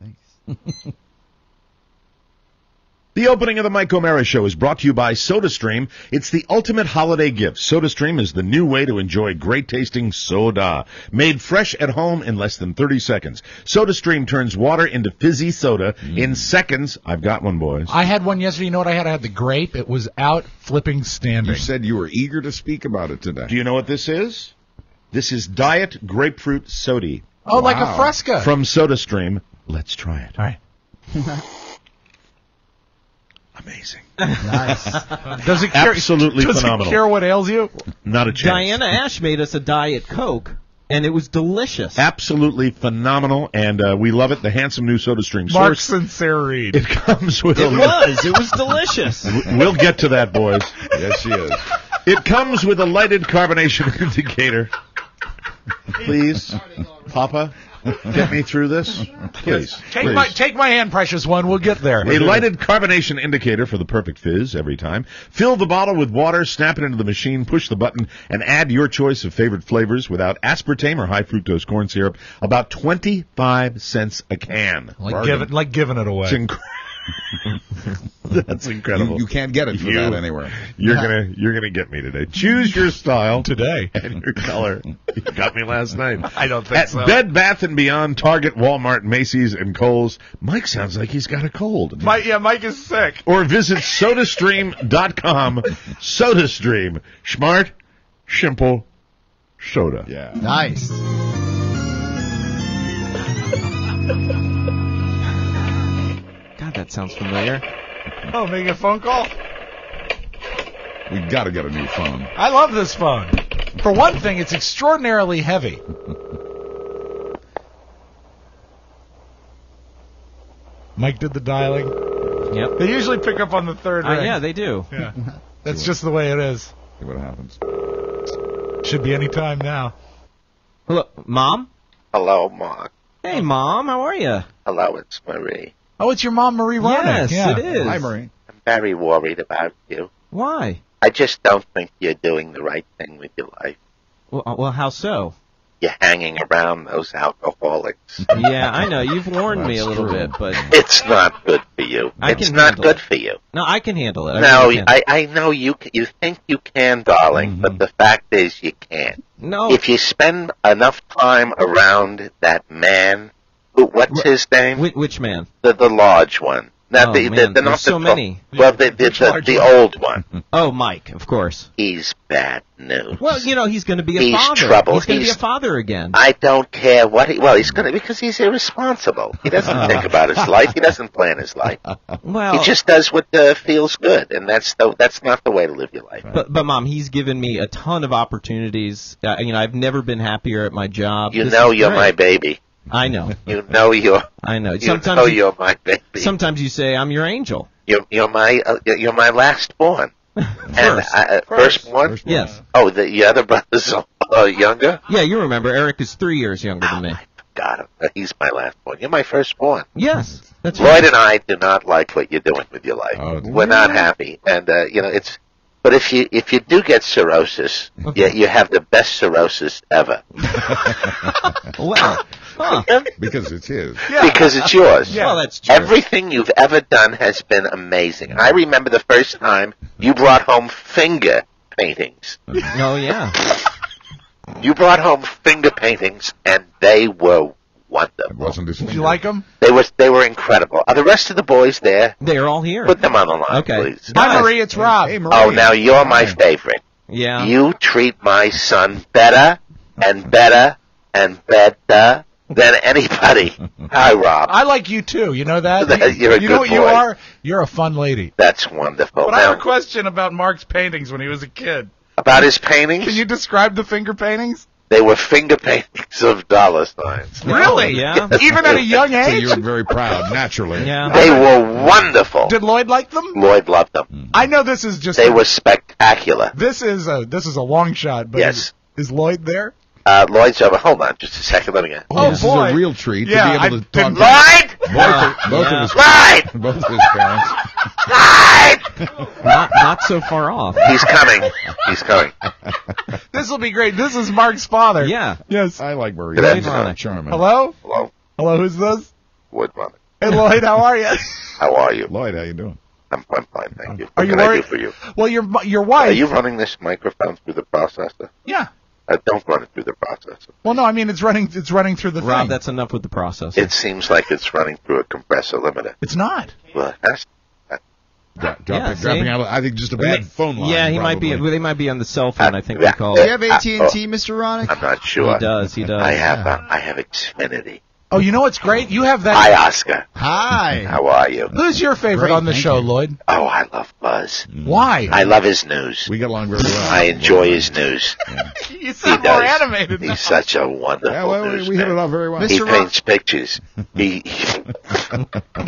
Thanks. The opening of the Mike O'Mara Show is brought to you by SodaStream. It's the ultimate holiday gift. SodaStream is the new way to enjoy great-tasting soda. Made fresh at home in less than 30 seconds. SodaStream turns water into fizzy soda in seconds. I've got one, boys. I had one yesterday. You know what I had? I had the grape. It was out flipping standing. You said you were eager to speak about it today. Do you know what this is? This is Diet Grapefruit Soda. Oh, wow. Like a Fresca. From SodaStream. Let's try it. All right. Amazing. Nice. Does it cure, absolutely phenomenal. Does it cure what ails you? Not a chance. Diana Ash made us a Diet Coke, and it was delicious. Absolutely phenomenal, and we love it. The handsome new SodaStream Mark source. Sincere Reed. It comes with It was delicious. We'll get to that, boys. Yes, she is. It comes with a lighted carbonation indicator. Please, Papa, get me through this. Please. Take my hand, precious one. We'll get there. A lighted carbonation indicator for the perfect fizz every time. Fill the bottle with water, snap it into the machine, push the button, and add your choice of favorite flavors without aspartame or high fructose corn syrup. About 25 cents a can. Like giving it away. It's incredible. That's incredible. You can't get it for that anywhere. You're gonna get me today. Choose your style today and your color. You got me last night. I don't think so. At Bed Bath & Beyond, Target, Walmart, Macy's, and Kohl's. Mike sounds like he's got a cold. Mike is sick. Or visit SodaStream.com. SodaStream. Smart, simple, soda. Yeah. Nice. That sounds familiar. Oh, making a phone call? We got to get a new phone. I love this phone. For one thing, it's extraordinarily heavy. Mike did the dialing. Yep. They usually pick up on the third ring. Yeah, they do. Yeah. That's just the way it is. See what happens. Should be any time now. Hello, Mom? Hello, Mark. Hey, Mom, how are you? Hello, it's Marie. Oh, it's your mom, Marie Ronick. Yes, it is. Hi, Marie. I'm very worried about you. Why? I just don't think you're doing the right thing with your life. Well, how so? You're hanging around those alcoholics. Yeah, I know. You've warned me a little bit, but It's not good for you. It's not good for you. No, I can handle it. I know you think you can, darling, but the fact is you can't. No. If you spend enough time around that man, what's his name? Which man? The large one. Not man, not there's so many. Well, the old one. Oh, Mike, of course. He's bad news. Well, he's going to be a He's father. trouble. He's going to be a father again. I don't care what he's going to, because he's irresponsible. He doesn't think about his life. He doesn't plan his life. Well, he just does what feels good, and that's not the way to live your life. But Mom, he's given me a ton of opportunities. I've never been happier at my job. You're my baby. I know. I know. Sometimes you're my baby. Sometimes you say I'm your angel. You're my last born. Firstborn? Yes. Oh, the other brother's younger? Yeah, you remember. Eric is 3 years younger than me. God, he's my last born. You're my firstborn. Yes, that's Lloyd right. and I do not like what you're doing with your life. Oh, we're not happy, and it's. But if you do get cirrhosis, you have the best cirrhosis ever. Well, because it's his. Yeah. Because it's yours. Yeah. Well, that's true. Everything you've ever done has been amazing. I remember the first time you brought home finger paintings. Oh, yeah. You brought home finger paintings, and they were wonderful. Did you like them? They were incredible. Are the rest of the boys there? They're all here. Put them on the line, okay. please. Hi, Marie. It's Rob. Hey, Marie. Oh, now you're my favorite. Yeah. You treat my son better and better and better than anybody. Hi, Rob. I like you, too. You know that? You're a you good know what boy. you are? You're a fun lady. That's wonderful. But I have a question about Mark's paintings when he was a kid. About his paintings? Can you describe the finger paintings? They were finger paintings of dollar signs. Really? Yeah. Even at a young So age? you're very proud, naturally. Yeah. They were wonderful. Did Lloyd like them? Lloyd loved them. I know this is just... They were spectacular. This is a long shot, but Yes. is Lloyd there? Lloyd's over. Hold on just a second. Let me get... Oh, This boy. is a real treat Yeah, to be able to talk Lloyd! to both of his parents. Lloyd! Not so far off. He's coming. He's coming. This will be great. This is Mark's father. Yeah. Yes. I like Marie. Good She's afternoon. charming. Hello? Hello? Hello, who's this? wood running. Hey, Lloyd, how are you? How are you? Lloyd, how you doing? I'm fine, thank you. Are What you can I do worried? for you? Well, your wife. Are you running this microphone through the processor? Yeah. Don't run it through the processor. Well, no, I mean it's running through the Rob, thing. that's enough with the processor. It seems like it's running through a compressor limiter. It's not. Well, that's Dropping out. I think just a bad phone line. Yeah, he might be. probably. They might be on the cell phone. I think yeah. we call Do you it. have AT&T, Mr. Ronick? I'm not sure. He does. He does. I have Xfinity. Oh, you know what's great? You have that. Hi, Oscar. Hi. How are you? Who's your favorite Great, on the thank show, you. Lloyd? Oh, I love Buzz. Why? I love his news. We get along very well. I enjoy his news. You He sound more does. animated now. He's such a wonderful Yeah, well, we hit it newsman. off very well. Mr. He Rock- paints pictures. He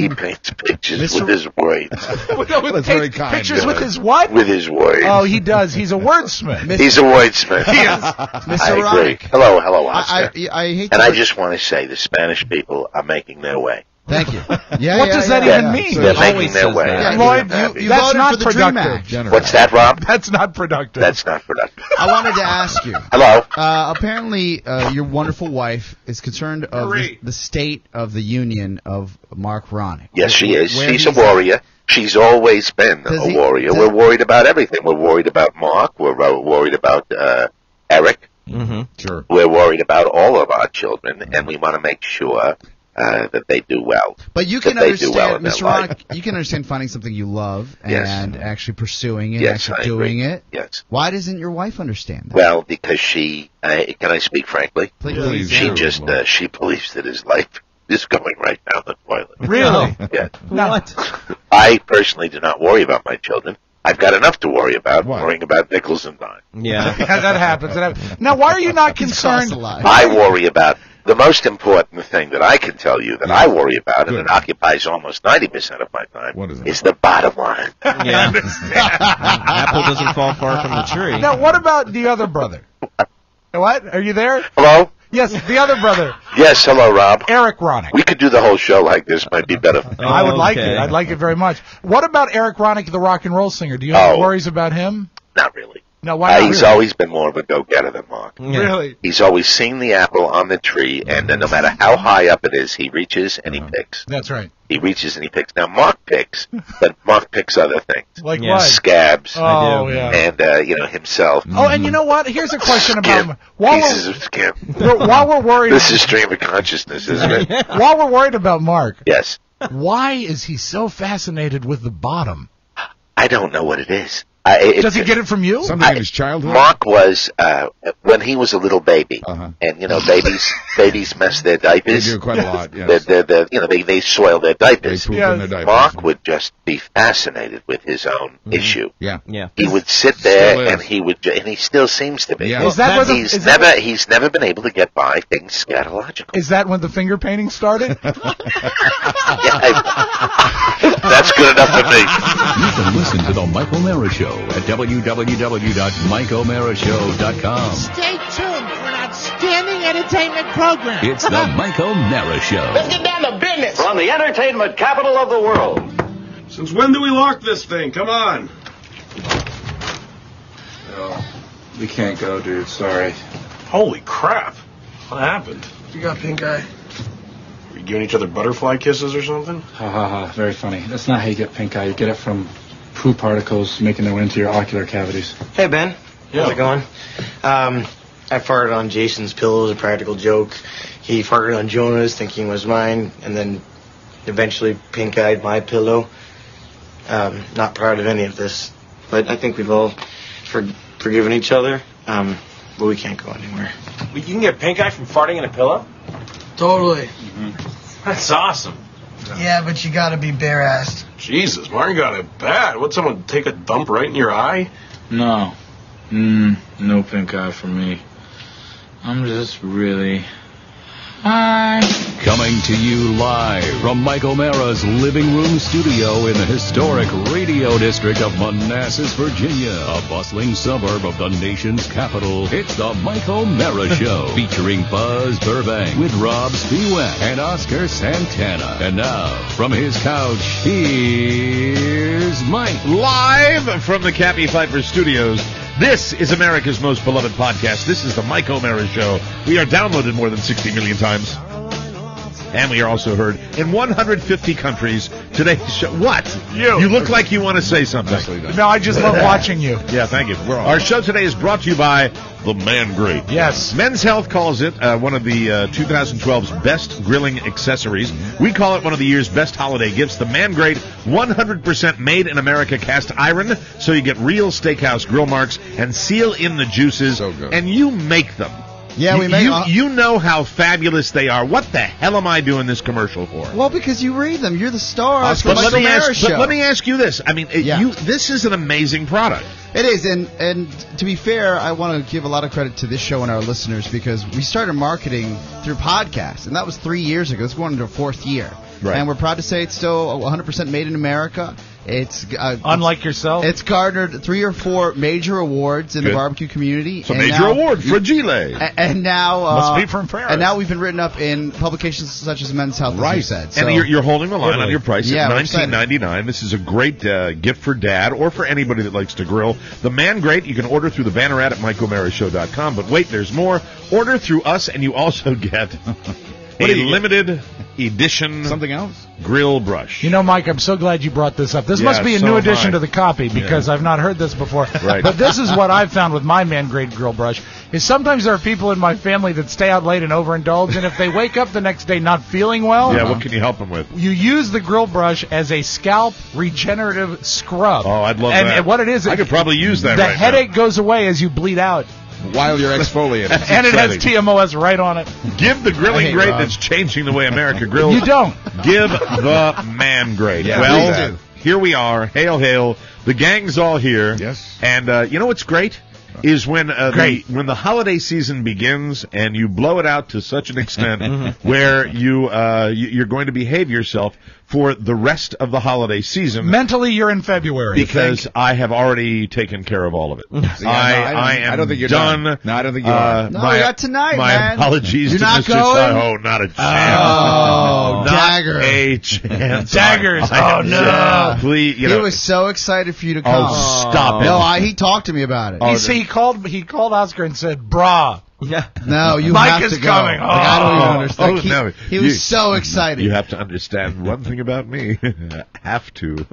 paints pictures Mr. with his words. That's very kind, Pictures with Lloyd. his what? With his words. Oh, he does. He's a wordsmith. He's a wordsmith. Mr. I agree. Ronick. Hello, Oscar. I hate And to I just want to say the Spanish people are making their way. Thank you. Yeah, What does that yeah. even mean? They're making always their says way. that. I'm Lloyd, happy. you that's voted not for the Dream productive. Act. Generous. What's that, Rob? That's not productive. That's not productive. I wanted to ask you. Hello? Apparently, your wonderful wife is concerned of the state of the union of Mark Ronick. Yes, she is. Where She's a he's- warrior. She's always been Does a he- warrior. does- We're worried about everything. We're worried about Mark. We're worried about Eric. Mm-hmm. Sure. We're worried about all of our children, and we want to make sure that they do well. But you that can they do well understand, in Mr. their life. Ronick, you can understand finding something you love Yes. and actually pursuing it, Yes, actually I doing agree. it. Yes. Why doesn't your wife understand that? Well, because she, can I speak frankly? Please. She Yeah. just, she believes that his life is going right down the toilet. Really? Yeah. What? I personally do not worry about my children. I've got enough to worry about, What? worrying about nickels and dimes. Yeah. Yeah, that happens. Now, why are you not It costs concerned? a lot. I worry about the most important thing that I can tell you that I worry about, and Good. it occupies almost 90% of my time, What is it? is the bottom line. Yeah. Apple doesn't fall far from the tree. Now, what about the other brother? What? Are you there? Hello? Yes, the other brother, Yes, hello, Rob. Eric Ronick. We could do the whole show like this. Might be better. I would like Okay. it. I'd like it very much. What about Eric Ronick, the rock and roll singer? Do you have Oh. worries about him? Not really. No, why not? He's really? always been more of a go-getter than Mark. Yeah. Really? He's always seen the apple on the tree, and no matter how high up it is, he reaches and he picks. That's right. He reaches and he picks. Now, Mark picks, but Mark picks other things. Like Yeah. what? Scabs, Oh, do. yeah. and, himself. Oh, and you know what? Here's a question about Skim. while Pieces of skim. while we're worried This is stream of consciousness, isn't it? while we're worried about Mark, Yes. why is he so fascinated with the bottom? I don't know what it is. Does he get it from you? Something in his childhood? Mark was, when he was a little baby, Uh-huh. and, babies mess their They diapers. do quite a lot, yes. They soil their They diapers. poop Yeah. in their diapers. Mark would just be fascinated with his own issue. Yeah. Yeah. He would sit there Still is. and he still seems to be. Yeah. Is that where the, He's is that- he's never been able to get by things scatological. is that when the finger painting started? That's good enough for me. You can listen to The Mike O'Mara Show at www.mikeomarashow.com. Stay tuned for an outstanding entertainment program. It's The Mike O'Mara Show. Get down to business. From the entertainment capital of the world. Since when do we lock this thing? Come on. No, we can't go, dude. Sorry. Holy crap. What happened? You got pink eye? Were you giving each other butterfly kisses or something? Ha ha ha. Very funny. That's not how you get pink eye. You get it from poo particles making their way into your ocular cavities. Hey, Ben. Yeah. How's it going? I farted on Jason's pillow as a practical joke. He farted on Jonah's thinking it was mine, and then eventually pink-eyed my pillow. Not proud of any of this, but I think we've all forgiven each other, but we can't go anywhere. You can get pink eye from farting in a pillow? Totally. That's awesome. Yeah, but you gotta be bare-assed. Jesus, Martin got it bad. Would someone take a dump right in your eye? No. No pink eye for me. I'm just really... Hi. Coming to you live from Mike O'Mara's living room studio in the historic Radio District of Manassas, Virginia, a bustling suburb of the nation's capital. It's the Mike O'Mara Show, featuring Buzz Burbank with Rob Spiewak and Oscar Santana. And now, from his couch, here's Mike. Live from the Cappy Pfeiffer Studios. This is America's most beloved podcast. This is the Mike O'Mara Show. We are downloaded more than 60 million times. And we are also heard in 150 countries. Today's show. What? You look like you want to say something. No, I just love watching you. Yeah, thank you. Our show today is brought to you by the Man Grate. Yes. Men's Health calls it one of the 2012's best grilling accessories. We call it one of the year's best holiday gifts. The Man Grate, 100% made in America cast iron, so you get real steakhouse grill marks and seal in the juices. So good. And you make them. Yeah, we make you know how fabulous they are. What the hell am I doing this commercial for? Well, because you read them. You're the star. But let me ask you this. I mean, this is an amazing product. It is, and to be fair, I want to give a lot of credit to this show and our listeners because we started marketing through podcasts, and that was 3 years ago. It's going into our 4th year. Right. And we're proud to say it's still 100% made in America. It's unlike yourself. It's garnered 3 or 4 major awards in the barbecue community. It's a major award, Fragile. And now must be from Paris. And now we've been written up in publications such as Men's Health, as you said. So, and you're holding the line on your price Yeah, at $19.99. This is a great gift for Dad or for anybody that likes to grill. The Man Grate, you can order through the banner ad at MikeO'MaraShow.com. But wait, there's more. Order through us, and you also get a limited edition something else grill brush. You know, Mike, I'm so glad you brought this up. This must be a new addition to the copy because I've not heard this before. Right. But this is what I've found with my Man Grate grill brush is sometimes there are people in my family that stay out late and overindulge, and if they wake up the next day not feeling well, what can you help them with? You use the grill brush as a scalp regenerative scrub. Oh, I'd love that. And what it is, I could probably use that the right headache now. goes away as you bleed out. While you're exfoliating. And it has TMOS right on it. Give the grilling grate that's changing the way America grills. You don't. Give the Man Grate. Yeah, well, here we are. Hail, hail. The gang's all here. Yes. And you know what's great? Is when when the holiday season begins and you blow it out to such an extent where you're going to behave yourself for the rest of the holiday season. Mentally, you're in February. Because I have already taken care of all of it. I don't think you're done. No, I don't think you are. No, we got tonight, my man. apologies You're to not Mr. going? Oh, not a chance. Oh, not dagger. a chance. Daggers. Oh, no. Please, He was so excited for you to come. Oh, stop it. No, he talked to me about it. He called Oscar and said, "Brah." Yeah. No, you Mike have is to go. coming. Like, I don't even understand. no. He was so excited. You have to understand one thing about me. Have to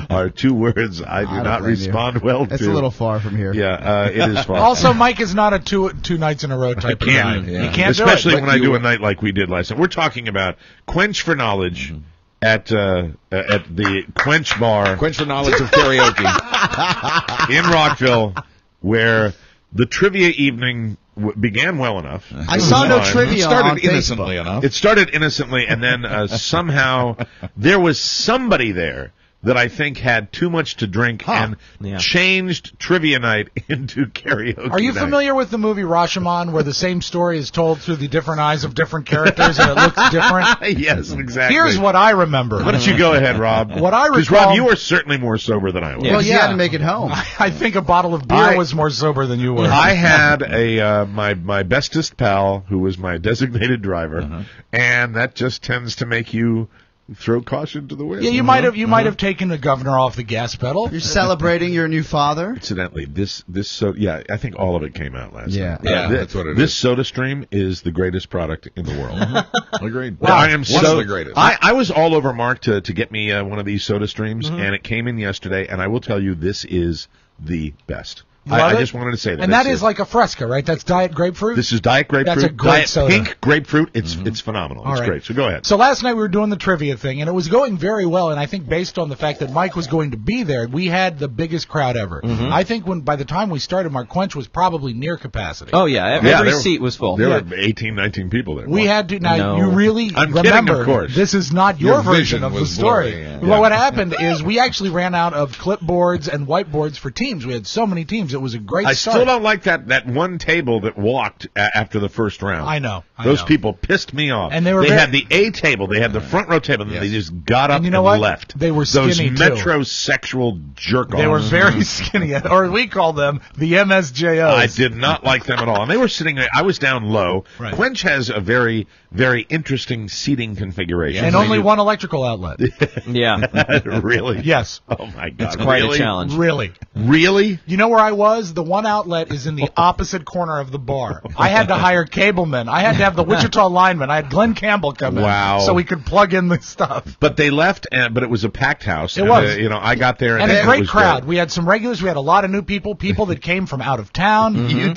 are 2 words I do not respond well to. It's a little far from here. Yeah, it is far. Also, Mike is not a two nights in a row type of guy. Yeah. He can't Especially do it. when I do a night like we did last night. We're talking about Quench for Knowledge at the Quench Bar. Quench for Knowledge of karaoke. In Rockville, where the trivia evening began well enough. I saw no trivia. It started on innocently Facebook. enough. It started innocently, and then somehow there was somebody there that I think had too much to drink and changed trivia night into karaoke Are you night. familiar with the movie Rashomon, where the same story is told through the different eyes of different characters and it looks different? Yes, exactly. Here's what I remember. Why don't you go ahead, Rob? What I Because, recall, Rob, you were certainly more sober than I was. Well, you had to make it home. I think a bottle of beer was more sober than you were. I had my bestest pal who was my designated driver, and that just tends to make you throw caution to the wind. Yeah, you might have taken the governor off the gas pedal. You're celebrating your new father. Incidentally, I think all of it came out last night. Yeah, that's what it is. This Soda Stream is the greatest product in the world. Agreed. Wow. I am One of the greatest. I was all over Mark to get me one of these Soda Streams, and it came in yesterday, and I will tell you, this is the best. I just wanted to say that. And that is like a Fresca, right? That's Diet Grapefruit? This is Diet Grapefruit. That's a great Diet soda. Pink Grapefruit. It's phenomenal. All It's right. great. So go ahead. So last night we were doing the trivia thing, and it was going very well, and I think based on the fact that Mike was going to be there, we had the biggest crowd ever. I think by the time we started, Mark Quench was probably near capacity. Oh, yeah. Every seat was full. There were 18, 19 people there. We had to. Now, you really I'm remember, kidding, of course. this is not your version of the was story. blurry, yeah. Well, what happened is we actually ran out of clipboards and whiteboards for teams. We had so many teams. It was a great I start. still don't like that one table that walked after the first round. I know. Those people pissed me off. And they were had the A table, they had the front row table, and they just got up And you know what? left. They were skinny, Those too. metrosexual jerk-offs. They were very skinny, or as we called them, the MSJOs. I did not like them at all. And they were sitting there. I was down low. Right. Quench has a very, very interesting seating configuration. And only one electrical outlet. Yeah. Really? Yes. Oh, my God. It's quite really? a challenge. Really. Really? You know where I was? The one outlet is in the opposite corner of the bar. I had to hire cablemen. I had to have the Wichita lineman. I had Glenn Campbell come in so we could plug in the stuff. But they left, but it was a packed house. It was. I got there. And a great crowd. Great. We had some regulars. We had a lot of new people that came from out of town. You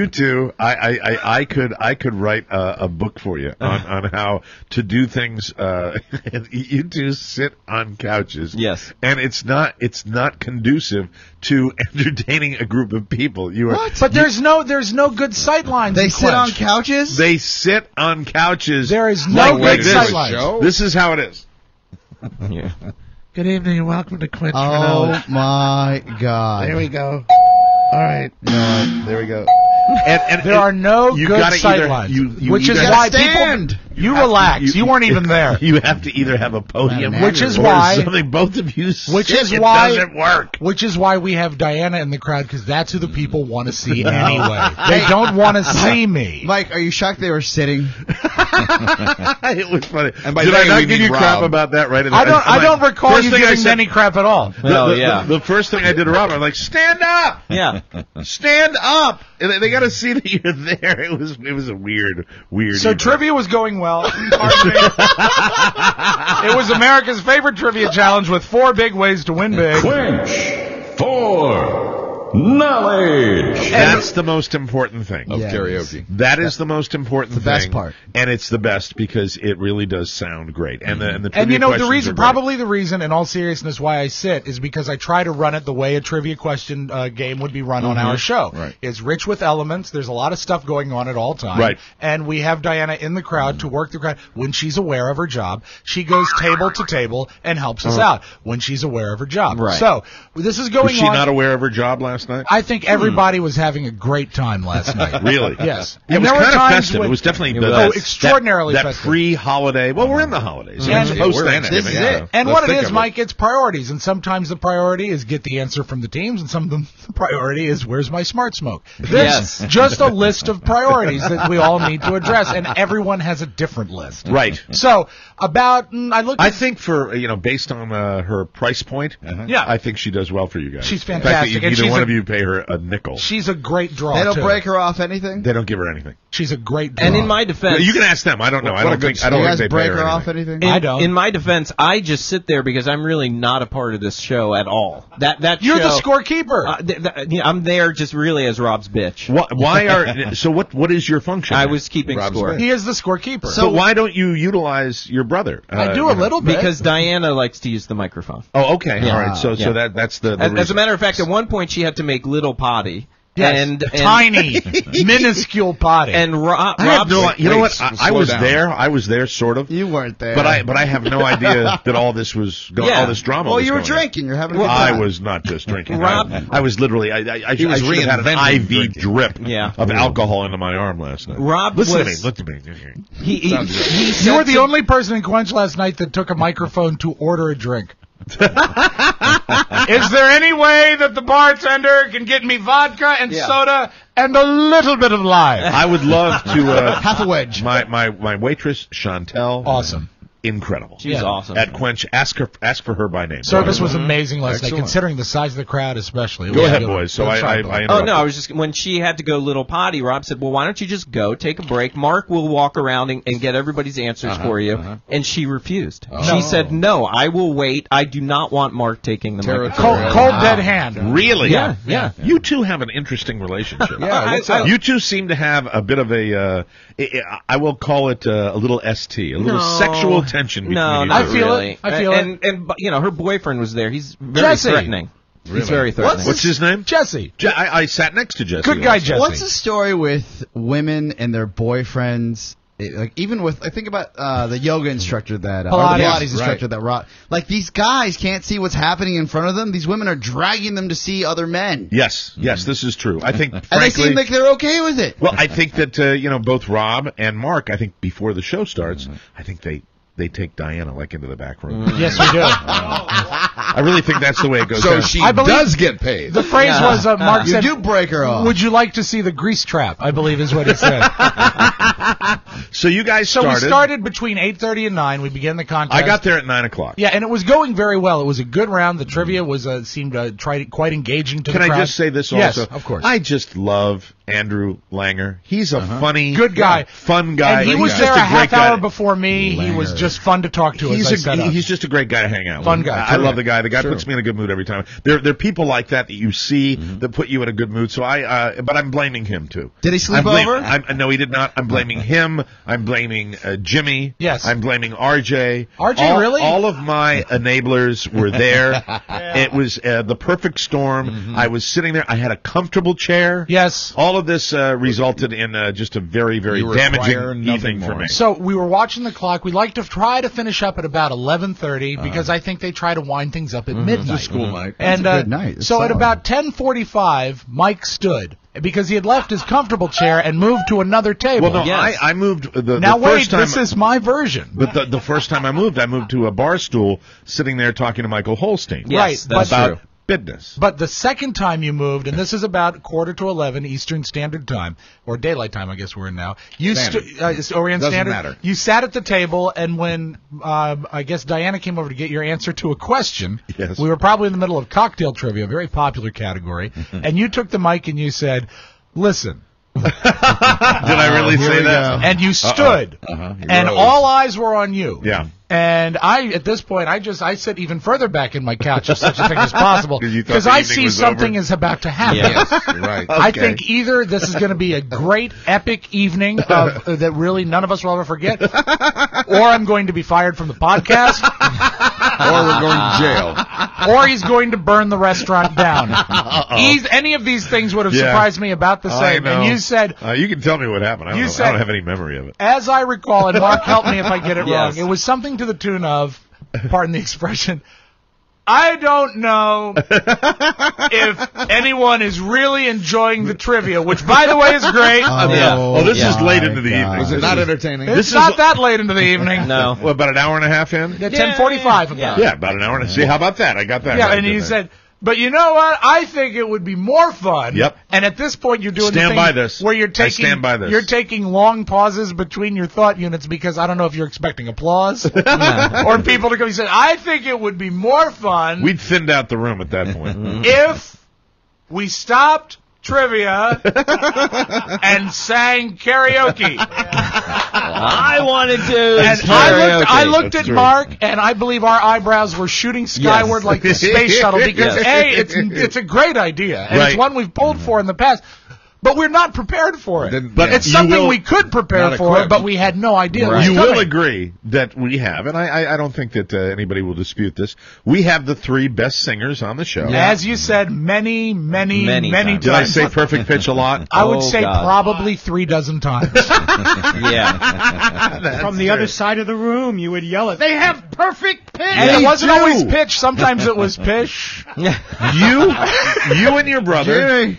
too. I could write a book for you on how to do things. You two sit on couches. Yes. And it's not conducive to entertaining a group of people. But there's no good sight lines. They sit on couches? They sit on couches. There is no good sight lines. This is how it is. Yeah. Good evening and welcome to Quench. Oh my God! There we go. All right. There we go. And there are no good sight lines, which is why people. You relax. You weren't even there. You have to either have a podium, which is or why something. Both of you. Which is it why doesn't work. Which is why we have Diana in the crowd, because that's who the people want to see anyway. They don't want to see me. Mike, are you shocked they were sitting? It was funny. And by Did I they, not we give mean you crap Rob. about that? Right? I don't recall you giving any crap at all. The first thing I did to Rob, I'm like, stand up. Yeah. Stand up. And they got to see that you're there. It was a weird. So evening. trivia was going well. Pardon me. It was America's favorite trivia challenge with 4 big ways to win big. Quench for knowledge. That's the most important thing Of karaoke. That is the most important thing. The best part. And it's the best because it really does sound great. And the And trivia you know, the questions reason, are great. probably the reason, in all seriousness, why I sit is because I try to run it the way a trivia question game would be run on our show. Right. It's rich with elements. There's a lot of stuff going on at all times. Right. And we have Diana in the crowd to work the crowd. When she's aware of her job, she goes table to table and helps us out when she's aware of her job. Right. So this is going on. Was she not aware of her job last night? I think everybody was having a great time last night. Really? Yes. It And was there were kind of times festive. when- It was definitely extraordinarily that festive. pre-holiday. Well, we're in the holidays. And- It's post we're in it. Thanksgiving. This is it. And Let's what it think is, of it. Mike, it's priorities. And sometimes the priority is get the answer from the teams, and some of the priority is where's my smart smoke. There's just a list of priorities that we all need to address, and everyone has a different list. Right. So, I think for, based on her price point, Yeah. I think she does well for you guys. She's The fact fantastic, that and neither she's one a- of you pay her a nickel. she's a great draw, They don't too. break her off anything? They don't give her anything. She's a great draw. And in my defense, You can ask them. I don't know. I don't think Do you guys they break pay her her off anything. anything? I don't. in my defense, I just sit there because I'm really not a part of this show at all. That You're the show, scorekeeper. I'm there just really as Rob's bitch. What is your function? I there? was keeping Rob's score. bitch. He is the scorekeeper. But why don't you utilize your brother? I do a little bit. Because Diana likes to use the microphone. Oh, okay. Yeah. All right. So Yeah. that's the As a reason. matter of fact, at one point she had to make little potty. Yes, And tiny, minuscule potty. And Rob, I have no. You know what? Slow I was down. there. I was there, sort of. You weren't there. But I have no idea that all this was going. Yeah. All this drama. Well, was you were going on. drinking. You're having a good I time. was not just drinking. Rob- I was literally. I should have had an reinventing IV drinking. drip Yeah. of alcohol into my arm last night. Rob listen was- to me. Listen to me. he Sounds good. he You said were the some- only person in Quench last night that took a microphone to order a drink. Is there any way that the bartender can get me vodka and soda and a little bit of lime? I would love to. Half a wedge. My waitress Chantel. Awesome. Incredible. She's awesome. At Quench, ask for her by name. Service was amazing last night, Excellent. considering the size of the crowd, especially. It Go was ahead, good. boys. So Good I try, Bob. Oh interrupted. no! I was just when she had to go little potty. Rob said, "Well, why don't you just go, take a break? Mark will walk around and get everybody's answers for you." And she refused. She said, "No, I will wait. I do not want Mark taking the microphone." Cold dead hand. Really? Yeah. You two have an interesting relationship. Yeah, what's up? You two seem to have a bit of a, I will call it a little ST, a little sexual tension between No, you not two. I feel really. it. I feel and, And her boyfriend was there. He's very Jesse. threatening. He's very threatening. What's his name? Jesse. I sat next to Jesse. Good guy, last night. Jesse. What's the story with women and their boyfriends? Like even with, I think about the yoga instructor that or the Pilates. Pilates instructor that Rob. Like these guys can't see what's happening in front of them. These women are dragging them to see other men, Yes, this is true. I think, and they frankly, seem like they're okay with it. well, I think that both Rob and Mark. I think before the show starts, I think they they take Diana like into the back room. Yes, we do. I really think that's the way it goes So down. she I believe- does get paid. The phrase was, Mark You said, do break her off. would you like to see the grease trap, I believe is what he said. So you guys So started. we started between 8:30 and 9. We began the contest. I got there at 9 o'clock. Yeah, and it was going very well. It was a good round. The trivia was seemed quite engaging to Can the crowd. I just say this Yes, also? of course. I just love Andrew Langer. He's a funny, Good guy. fun guy. And he was He's there just a half great guy. hour before me. He was just fun to talk to. He's as I set up. he's just a great guy to hang out Fun with. guy, I true. love the guy. The guy puts me in a good mood every time. There are people like that you see that put you in a good mood. So but I'm blaming him too. Did he sleep over? No, he did not. I'm blaming him. I'm blaming Jimmy. Yes. I'm blaming RJ. RJ, really? All of my enablers were there. It was the perfect storm. I was sitting there. I had a comfortable chair. Yes. All of this resulted in just a very, very You require damaging nothing evening for more. me. So we were watching the clock. We like to try to finish up at about 11:30 because I think they try to wind things up at midnight. It's a school night. And That's a good night. It's so at solid. about 10:45, Mike stood because he had left his comfortable chair and moved to another table. Well, no, Yes. I moved the now wait, first time. this is my version. But the first time I moved to a bar stool, sitting there talking to Michael Holstein. Yes, Right, that's about true. business. But the second time you moved, and this is about 10:45 Eastern Standard Time, or Daylight Time, I guess we're in now. You Standard. Orient Doesn't Standard. matter. You sat at the table, and when I guess Diana came over to get your answer to a question, Yes. we were probably in the middle of cocktail trivia, a very popular category, and you took the mic and you said, "Listen." Did I really say that? And you stood, and rose. all eyes were on you. Yeah. And at this point, I sit even further back in my couch if such a thing is possible, 'Cause you thought because the I evening see was something over? is about to happen. Yes. You're right. I Okay. think either this is going to be a great, epic evening that really none of us will ever forget, or I'm going to be fired from the podcast, Or we're going to jail. or he's going to burn the restaurant down. Any of these things would have Yeah. surprised me about the I same. know. And you said, You can tell me what happened. I don't, You know. said- I don't have any memory of it. as I recall, and Mark, help me if I get it Yes. wrong, it was something to the tune of, pardon the expression, I don't know if anyone is really enjoying the trivia, which, by the way, is great. Oh, this is late into the God. evening. Was it not entertaining? It's not that late into the evening. No. Well, about an hour and a half in? At 10:45 about. Yeah, about an hour and a half. See, how about that? I got that. Yeah, right, and you didn't I? said, but you know what? I think it would be more fun. Yep. And at this point, you're doing Stand the thing by this. where you're I taking stand by this. you're taking long pauses between your thought units because I don't know if you're expecting applause or people to come. You said, I think it would be more fun We'd thinned out the room at that point. if we stopped trivia and sang karaoke. I wanted to. And I looked That's at true. Mark, and I believe our eyebrows were shooting skyward Yes. like the space shuttle because Yes. it's a great idea, and Right. it's one we've pulled for in the past. But we're not prepared for it. Then- But It's you something will- we could prepare Not for, equipped. but we had no idea. It was You coming. will agree that we have, and I don't think that anybody will dispute this, we have the three best singers on the show. As you said, many Many times. times. Did I say perfect pitch a lot? I would Oh, say God. probably 3 dozen times. Yeah. From the other side of the room, you would yell it. They have perfect pitch. And it wasn't do. always pitch. Sometimes it was pish. You and your brother,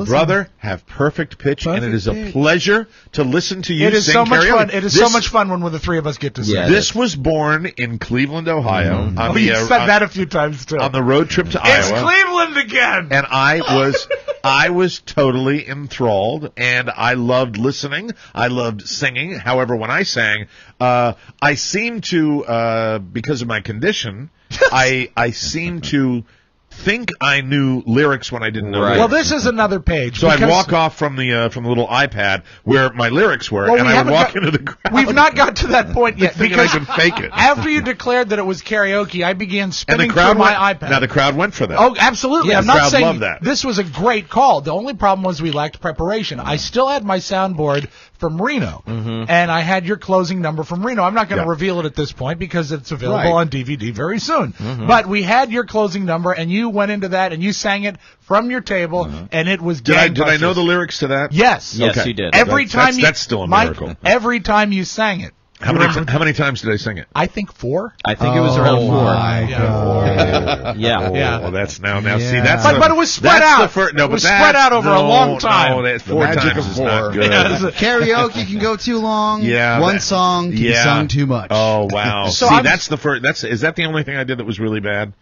brother have perfect pitch, and it is a pleasure to listen to you It is sing so much karaoke. fun. It is so much fun when the three of us get to sing. Yeah. This was born in Cleveland, Ohio. On Oh, the, you said that a few times too. on the road trip to It's Iowa. Cleveland again. And I was totally enthralled, and I loved listening. I loved singing. However, when I sang, I seemed to, because of my condition, I seemed to think I knew lyrics when I didn't know Right. Well, lyrics. this is another page. So I'd because- walk off from the little iPad where my lyrics were, Well, and we I would haven't walk got- into the crowd. We've not got to that point yet thinking because I could fake it. after you declared that it was karaoke, I began And spinning the crowd through my went, iPad. Now the crowd went for that. Oh, absolutely. Yeah, I'm the not crowd saying loved that. this was a great call. The only problem was we lacked preparation. I still had my soundboard from Reno, and I had your closing number from Reno. I'm not going to Yeah. reveal it at this point because it's available Right. on DVD very soon. But we had your closing number, and you went into that, and you sang it from your table, and it was Did I know gangbusters. the lyrics to that? Yes. Yes, Okay. you did. Every That's- time that's still a Mike, miracle. every time you sang it, How many times did I sing it? I think 4. I think it was around 4. My God. Yeah. Oh, that's now. See, that's but it was spread out. It was spread out over a long time. No, that 4 times is not good. Karaoke can go too long. Yeah, One song can be sung too much. Oh wow. So See, that's the first. Is that the only thing I did that was really bad?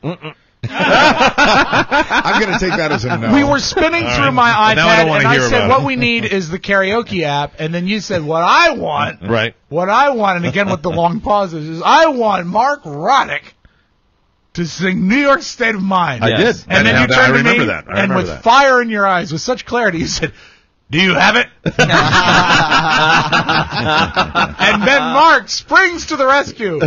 I'm going to take that as a no. We were spinning through my iPad, Now I don't wanna and I hear said, about what it. we need is the karaoke app, and then you said, what I want, Right. and again with the long pauses, is I want Mark Roddick to sing New York State of Mind. I did. And then now you that- turned I to remember me, that. I and remember with that. fire in your eyes, with such clarity, you said, do you have it? And then Mark springs to the rescue.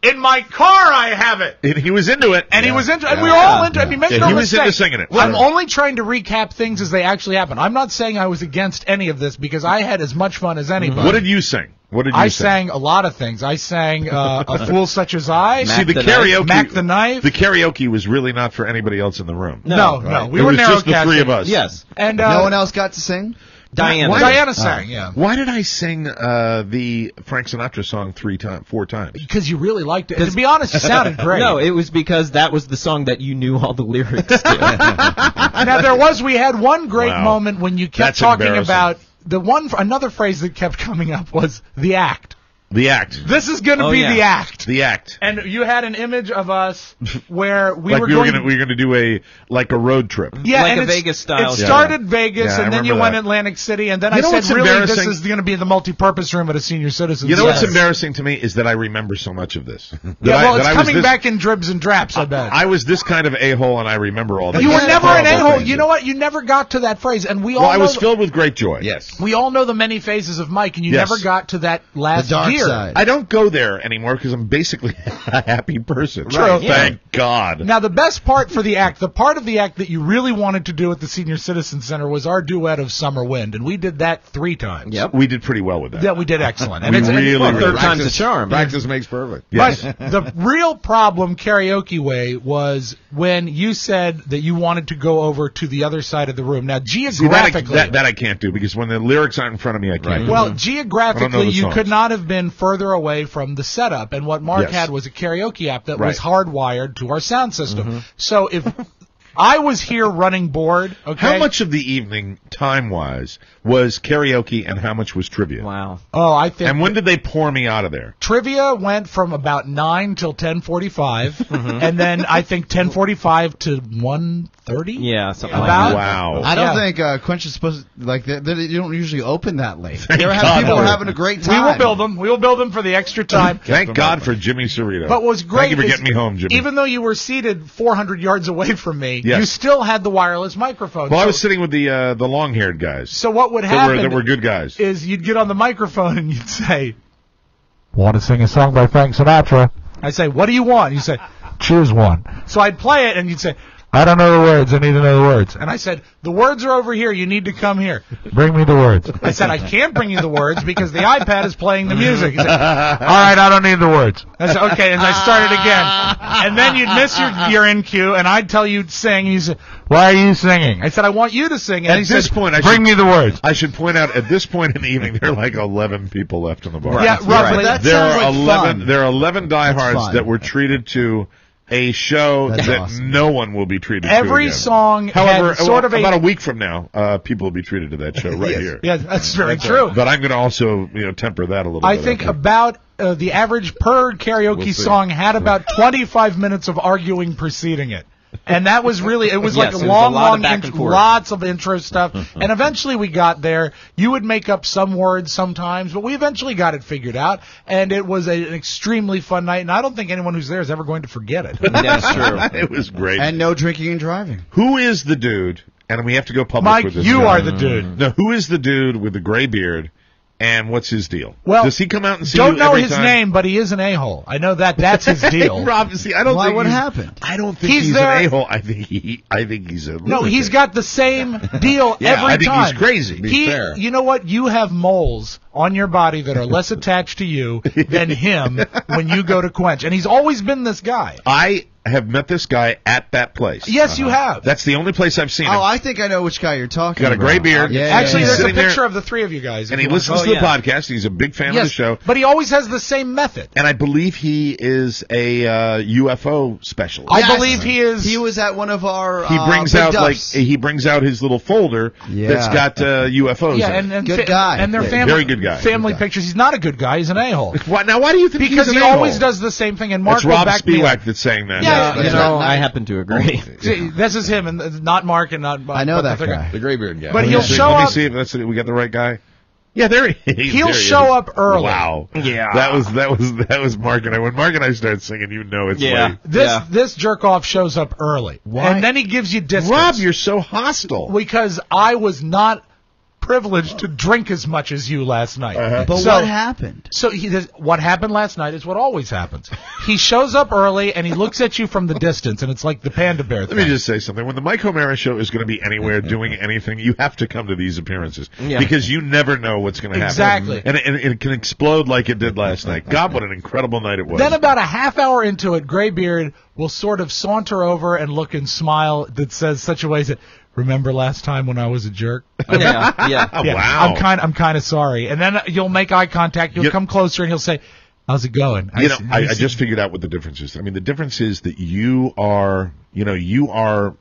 In my car, I have it. And he was into it. And he was into, and we were all into it. I mean, make no he was mistake. into singing it. I'm only trying to recap things as they actually happen. I'm not saying I was against any of this because I had as much fun as anybody. What did you sing? What did you I sing? sang a lot of things. I sang A Fool Such as I. See, the karaoke. Mac the Knife. The karaoke was really not for anybody else in the room. No. We were it was just the narrowcasting. 3 of us. Yes. And no one else got to sing? Diana sang, yeah. Why did I sing the Frank Sinatra song 4 times? Because you really liked it. And to be honest, you sounded great. No, it was because that was the song that you knew all the lyrics to. Now, we had one great Wow. moment when you kept That's talking embarrassing. about another phrase that kept coming up was the act. The act. This is going to be the act. The act. And you had an image of us where we Like were we were going to do a road trip. Yeah, Like and a it's- Vegas style. It started Vegas, Yeah, I and then you remember went that. Atlantic City, and then You I know said, what's really, this embarrassing? is going to be the multi-purpose room at a senior citizen. You know what's embarrassing to me is that I remember so much of this. It's coming back in dribs and draps, I bet. I was this kind of a-hole, and I remember all that. You were never an horrible a-hole. things. You know what? You never got to that phrase, and we all Well, I know was filled with great joy. Yes. we all know the many phases of Mike, and you Yes. never got to that last dark gear. side. I don't go there anymore because I'm basically a happy person. True. Thank God. Now, the best part for the act, the part of the act that you really wanted to do at the Senior Citizen Center was our duet of Summer Wind, and we did that 3 times. Yep. We did pretty well with that. Yeah, we did excellent. And We it's, really, and, really Third time's a charm. Practice makes perfect. Yes. But the real problem, karaoke way, was when you said that you wanted to go over to the other side of the room. Now, See, geographically, that I can't do because when the lyrics aren't in front of me, I can't. well, I don't know geographically, the you songs. could not have been further away from the setup. And what Mark Yes. had was a karaoke app that was Right. Mm-hmm. hardwired to our sound system. So if I was here running board, okay. How much of the evening, time-wise, was karaoke and how much was trivia? Wow. Oh, I think. And when did they pour me out of there? Trivia went from about 9 till 10:45, and then I think 10:45 to 1:30. Yeah, something About? like that. Wow. I don't Yeah. think Quench is supposed to, you don't usually open that late. Thank You ever God. have people having a great We time. will build them. We will build them for the extra time. Thank God for Jimmy Cerrito. But what was great Thank you for is getting me home, Jimmy. Even though you were seated 400 yards away from me, Yes. you still had the wireless microphone. well, I So- was sitting with the long-haired guys. So what would that happen were good guys. is you'd get on the microphone and you'd say, "Want to sing a song by Frank Sinatra?" I'd say, "What do you want?" You say, "Choose one." So I'd play it and you'd say, "I don't know the words. I need to know the words." And I said, "The words are over here. You need to come here." Bring me the words. I said, "I can't bring you the words because the iPad is playing the music." He said, All right, I don't need the words. I said, "Okay." And I started again. And then you'd miss your in cue and I'd tell you to sing. And you said, Why are you singing? I said, "I want you to sing." And At he this said, point, I Bring should, me the words. I should point out, at this point in the evening, there are like 11 people left in the bar. Yeah, roughly. That There sounds are like 11. fun. There are 11 diehards fun. that were treated to a show That's that awesome. no one will be treated to Every again. song However, had sort of about a... a week from now, people will be treated to that show right here. Yeah, that's very true. But I'm going to also, temper that a little I bit. think okay? about the average per karaoke We'll see. song had about 25 minutes of arguing preceding it. And that was really, it was Yes, like it was a a long, lot of long, back and forth. lots of intro stuff. And eventually we got there. You would make up some words sometimes, but we eventually got it figured out. And it was an extremely fun night. And I don't think anyone who's there is ever going to forget it. That's true. It was great. And no drinking and driving. Who is the dude? And we have to go public Mike, with this. you guy. are the dude. No, who is the dude with the gray beard? And what's his deal? Well, does he come out and see Don't you know every his time? name, but he is an a-hole. I know that. That's his deal. Rob, see, I don't Why? think What he's- happened? I don't think He's he's there- an a-hole. I think he's a lunatic. No, he's got the same deal Yeah, every I think time. he's crazy. He, fair. you know what? You have moles on your body that are less attached to you than him when you go to Quench, and he's always been this guy. I have met this guy at that place. Yes, you have. That's the only place I've seen him. Oh, I think I know which guy you're talking Got a about. gray beard. Actually, He's there's a sitting picture there, of the three of you guys. and he listens to the podcast. He's a big fan of the show. But he always has the same method. And I believe he is a UFO specialist. I believe he is. He was at one of our. He brings Big out Duffs. he brings out his little folder that's got UFOs. Yeah, in it. and Good guy. and their Yeah, family, very good guy. family pictures. He's not a good guy. He's an a-hole. Now, why do you think Because he's he an always a-hole? does the same thing. And Mark It's will Rob back me up. Spiewak that's saying that. Yeah, I happen to agree. See, this is him, and not Mark, and not. I know that the guy. The graybeard guy. But he'll show Let me up. see if we got the right guy. Yeah, there he is. He'll There he show is. up early. Wow. Yeah. That was Mark and I. When Mark and I start singing, you know it's late. This jerk off shows up early, and then he gives you distance. Rob, you're so hostile. Because I was not privileged to drink as much as you last night. But So- what happened? So what happened last night is what always happens. He shows up early and he looks at you from the distance, and it's like the panda bear thing. Let me just say something. When the Mike O'Mara show is going to be anywhere doing anything, you have to come to these appearances because you never know what's going to happen. Exactly. And it can explode like it did last night. God, what an incredible night it was. Then about a half hour into it, Graybeard will sort of saunter over and look and smile that says such a way that, remember last time when I was a jerk? Yeah. Wow. I'm kind of sorry. And then you'll make eye contact. You'll come closer and he'll say, how's it going? I just figured out what the difference is. I mean, the difference is that you are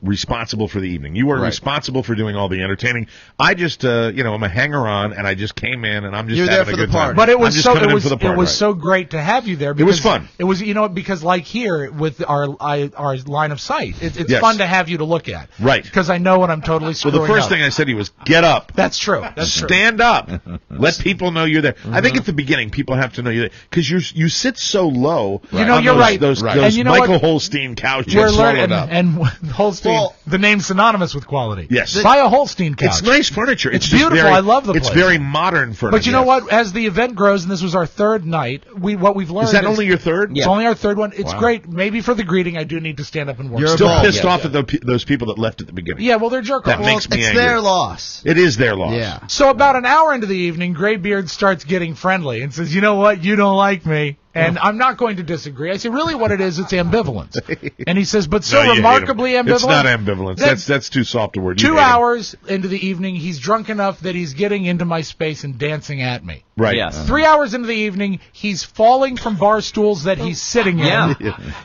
responsible for the evening. You are responsible for doing all the entertaining. I just, I'm a hanger-on, and I just came in, and I'm just You're having there for a the good party. time. But it was I'm just so great to have you there. It was fun. It was because like here with our line of sight, it's Yes. fun to have you to look at. Right. Because I know when I'm totally Well, screwing the first up. thing I said to you was, get up. That's true. That's true. Stand up. Let people know you're there. I think at the beginning, people have to know you're there. Because you sit so low. You know, on you're those, right. Those, And those you know Michael what? Holstein couches. We're swallowed learning, up. and Holstein, the name's synonymous with quality. Yes. Buy a Holstein couch. It's nice furniture. It's just beautiful. very- I love the It's place. very modern furniture. But you know what? As the event grows, and this was our third night, what we've learned Is that only your third? It's only our third one. It's Wow. great. Maybe for the greeting, I do need to stand up and work. You're still pissed off at those people that left at the beginning. Yeah, well, they're jerk That offs. makes me It's angry. their loss. It is their loss. Yeah. So about an hour into the evening, Graybeard starts getting friendly and says, you know what? You don't like me. And I'm not going to disagree. I say, really what it is, it's ambivalence. And he says, but so No, you hate remarkably him. ambivalent. It's not ambivalence. That- That's too soft a word. You 2 hate him. hours into the evening, he's drunk enough that he's getting into my space and dancing at me. Right. Yes. 3 hours into the evening, he's falling from bar stools that he's sitting in.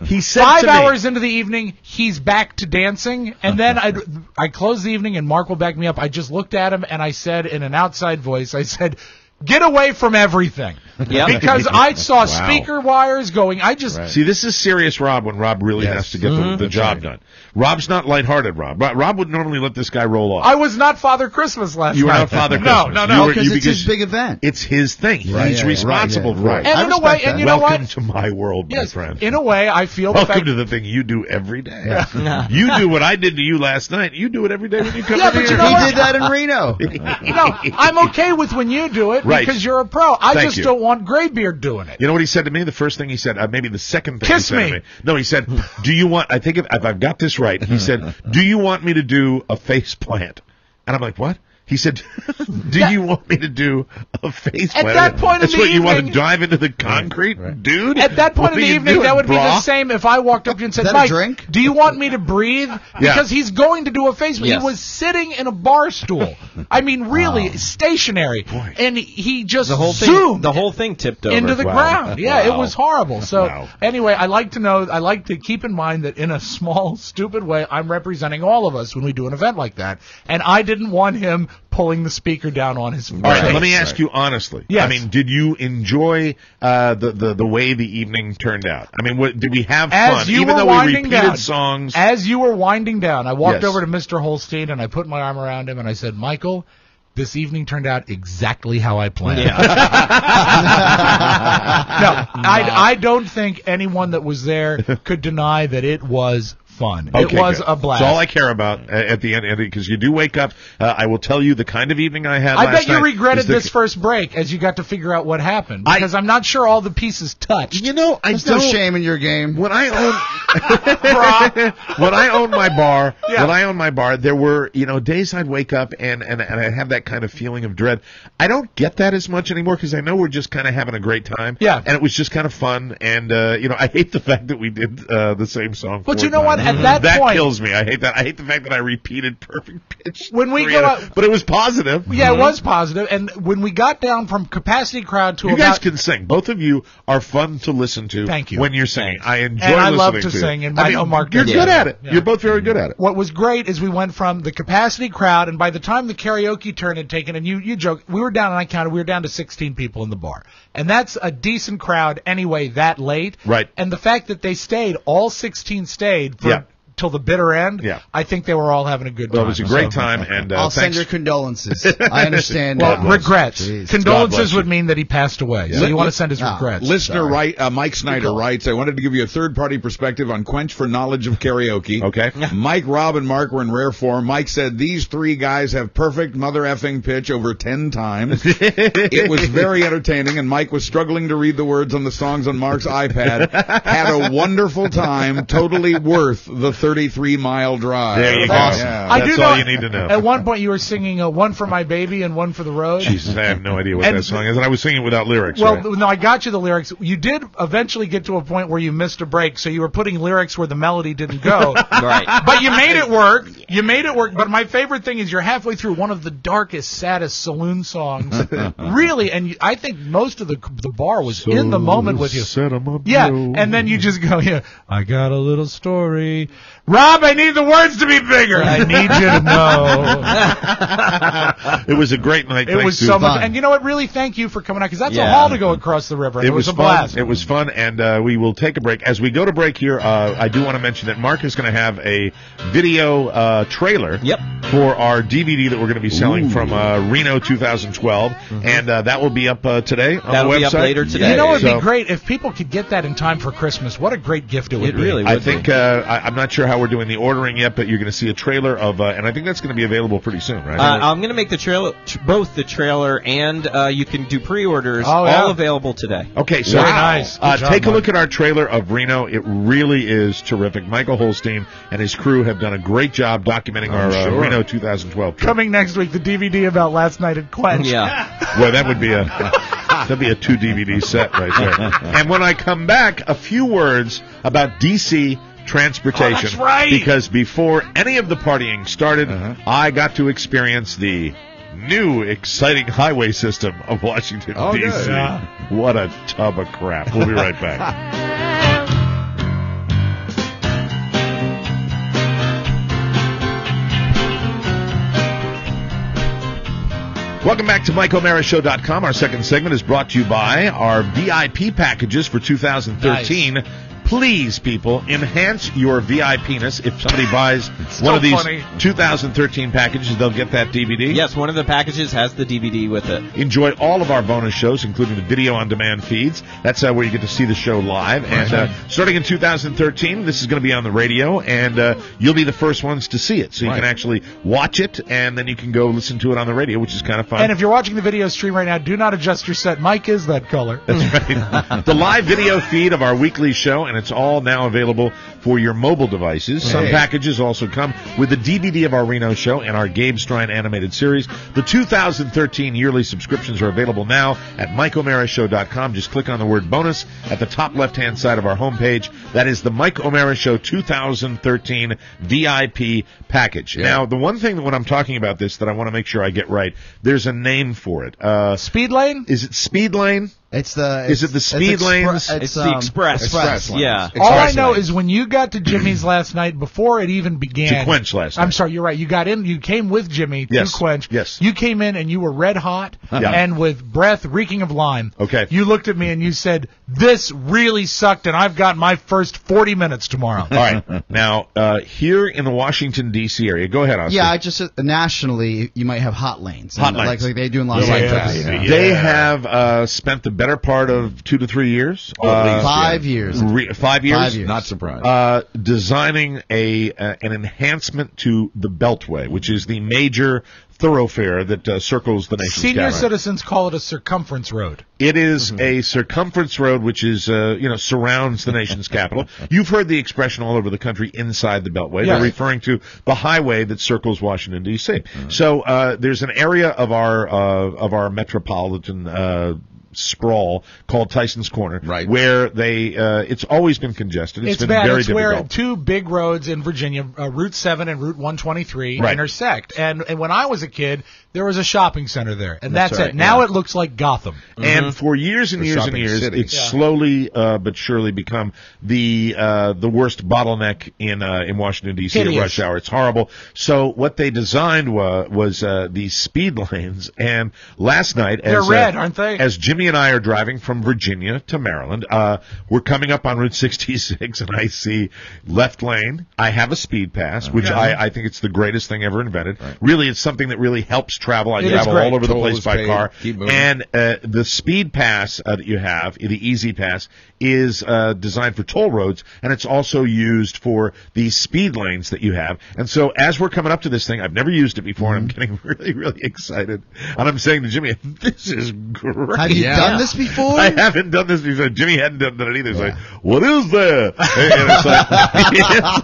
He said 5 to me- hours into the evening, he's back to dancing, and then I closed the evening, and Mark will back me up. I just looked at him, and I said in an outside voice, I said, get away from everything. Yep. Because I saw Wow. speaker wires going. I just... See, this is serious Rob when Rob really has to get the job done. Rob's not lighthearted, Rob. Rob would normally let this guy roll off. I was not Father Christmas last You were night. not Father No, Christmas. no. Because it's his big event. It's his thing. He's responsible for it. And I in a way, respect and that. you know Welcome what? to my world, my Yes, friend. in a way, I feel the Welcome fact... to the thing you do every day. You do what I did to you last night. You do it every day when you come Yeah, in but here. you know He what? did that in Reno. No, I'm okay with when you do it Right. because you're a pro. I Thank just you. don't want Graybeard doing it. You know what he said to me? The first thing he said, maybe the second thing Kiss he said me. to me. No, he said, do you want, I think if I've got this right, he said, do you want me to do a face plant? And I'm like, what? He said, do you want me to do a face At plant? that point in That's the what you want to evening- dive into the concrete, dude? At that point What in the are you evening, doing, that would be brah? the same if I walked up to you and said, Is that a Mike, drink? do you want me to breathe? Because he's going to do a face. Yes. He was sitting in a bar stool. I mean, really, stationary. And he just The whole zoomed thing tipped over. into the Wow. ground. Yeah, Wow. it was horrible. So Wow. anyway, I like to keep in mind that in a small, stupid way, I'm representing all of us when we do an event like that. And I didn't want him pulling the speaker down on his All right, face. let me ask you honestly. Yes. I mean, did you enjoy the way the evening turned out? I mean, did we have As fun? you Even were though we winding repeated down, songs. As you were winding down, I walked Yes. over to Mr. Holstein and I put my arm around him and I said, Michael, this evening turned out exactly how I planned. No, I don't think anyone that was there could deny that it was fun. Okay, it was good. a blast. That's all I care about at the end, Andy, because you do wake up. I will tell you the kind of evening I had I last bet you night regretted is the- this first break as you got to figure out what happened, because I'm not sure all the pieces touched. You know, There's no shame in your game. When I owned my bar, there were, days I'd wake up and I'd have that kind of feeling of dread. I don't get that as much anymore because I know we're just kind of having a great time. Yeah. And it was just kind of fun. And, I hate the fact that we did the same song. But 4 you know what? times. At that point, kills me. I hate that. I hate the fact that I repeated perfect pitch. When we go out, but it was positive. Yeah, it was positive. And when we got down from capacity crowd to you about, guys can sing. Both of you are fun to listen to. Thank you. When you're singing. I enjoy and I listening love to you. sing. And I know Mark you're does. good at it. Yeah. You're both very good at it. What was great is we went from the capacity crowd, and by the time the karaoke turn had taken, and you joked, we were down, and I counted, we were down to 16 people in the bar. And that's a decent crowd anyway that late. Right. And the fact that they stayed, all 16 stayed for till the bitter end, I think they were all having a good time. Well, it was a great time, and I'll send your condolences. I understand. Well, regrets. Jeez. Condolences would mean that he passed away. So you want to send his regrets. Listener Mike Snyder writes, I wanted to give you a third-party perspective on Quench for knowledge of karaoke. Okay. Mike, Rob, and Mark were in rare form. Mike said, these three guys have perfect mother effing pitch over 10 times. It was very entertaining, and Mike was struggling to read the words on the songs on Mark's iPad. Had a wonderful time, totally worth the 33-mile drive. There you go. Awesome. Yeah. I That's do all know, you need to know. At one point, you were singing one for my baby and one for the road. Jesus, I have no idea what And- that song is, and I was singing without lyrics. Well, right? no, I got you the lyrics. You did eventually get to a point where you missed a break, so you were putting lyrics where the melody didn't go. Right. But you made it work. You made it work. But my favorite thing is you're halfway through one of the darkest, saddest saloon songs. Really, and I think most of the bar was in the moment with you. Set 'em up, Yeah, yo. and then you just go, I got a little story. Rob, I need the words to be bigger. I need you to know. It was a great night. It was so much. And you know what? Really, thank you for coming out, because that's a haul to go across the river. It was a fun. blast. It was fun, and we will take a break. As we go to break here, I do want to mention that Mark is going to have a video trailer for our DVD that we're going to be selling from Reno 2012, and that will be up today on That'll the website. be up later today. You know, it'd be great if people could get that in time for Christmas. What a great gift it would be. Really I think I'm not sure how we're doing the ordering yet, but you're going to see a trailer of, and I think that's going to be available pretty soon, right? I'm going to make the trailer, both the trailer and you can do pre-orders, Oh, yeah. all available today. Okay, so Very nice. Good job, take a Mark. look at our trailer of Reno. It really is terrific. Michael Holstein and his crew have done a great job documenting our Reno 2012 trip. Coming next week, the DVD about last night at Quench. Yeah. Well, that would be that'd be a 2 DVD set right there. And when I come back, a few words about DC transportation. Oh, that's right. Because before any of the partying started, I got to experience the new exciting highway system of Washington, Oh, D.C. good. Yeah. What a tub of crap. We'll be right back. Welcome back to MikeO'MaraShow.com. Our second segment is brought to you by our VIP packages for 2013. Nice. Please, people, enhance your VIP-ness. If somebody buys one of these funny. 2013 packages, they'll get that DVD. Yes, one of the packages has the DVD with it. Enjoy all of our bonus shows, including the video-on-demand feeds. That's where you get to see the show live. And starting in 2013, this is going to be on the radio, and you'll be the first ones to see it. So you can actually watch it, and then you can go listen to it on the radio, which is kind of fun. And if you're watching the video stream right now, do not adjust your set. Mike is that color. That's right. The live video feed of our weekly show, and it's all now available for your mobile devices. Some packages also come with the DVD of our Reno show and our Gabe Strine animated series. The 2013 yearly subscriptions are available now at MikeO'MaraShow.com. Just click on the word bonus at the top left-hand side of our homepage. That is the Mike O'Mara Show 2013 VIP package. Yeah. Now, the one thing that when I'm talking about this that I want to make sure I get right, there's a name for it. Speed lane? Is it Speed Lane? Is it the speed lanes? It's the Express. lanes. Yeah. All I know is when you got to Jimmy's last night, before it even began. To Quench last night. I'm sorry, you're right. You got in, you came with Jimmy Yes. to Quench. Yes. You came in and you were red hot Yeah. and with breath reeking of lime. Okay. You looked at me and you said, "This really sucked, and I've got my first 40 minutes tomorrow." All right. Now, here in the Washington, D.C. area, go ahead, Oscar. Yeah, I just nationally you might have hot lanes. Hot lanes. Like they do in Los Yeah, Angeles. yeah. They have spent the better part of 2 to 3 years. 5 years. 5 years? 5 years. Not surprised. designing an enhancement to the Beltway, which is the major thoroughfare that circles the nation's Senior capital. citizens call it a circumference road. It is a circumference road, which is surrounds the nation's capital. You've heard the expression all over the country, inside the Beltway. Yes. They're referring to the highway that circles Washington D.C. So there's an area of our metropolitan sprawl called Tyson's Corner, right, where it's always been congested. It's been bad. very It's difficult. where two big roads in Virginia, Route 7 and Route 123, Right. intersect. And when I was a kid, there was a shopping center there, and that's right, it. Now yeah. it looks like Gotham. And for years and The years and shopping years, city. it's slowly but surely become the worst bottleneck in Washington D.C. at Hideous. rush hour. It's horrible. So what they designed was these speed lanes. And last night, They're red, aren't they? As Jimmy and I are driving from Virginia to Maryland, we're coming up on Route 66, and I see left lane. I have a speed pass, which I think it's the greatest thing ever invented. Right. Really, it's something that really helps travel. I It is travel great. all over the Toll place is by paid. car. Keep moving. And the speed pass that you have, the Easy Pass, is designed for toll roads, and it's also used for the speed lanes that you have. And so as we're coming up to this thing, I've never used it before, and I'm getting really, really excited. And I'm saying to Jimmy, this is great. Have you done this before? I haven't done this before. Jimmy hadn't done it either. He's like, what is that? And it's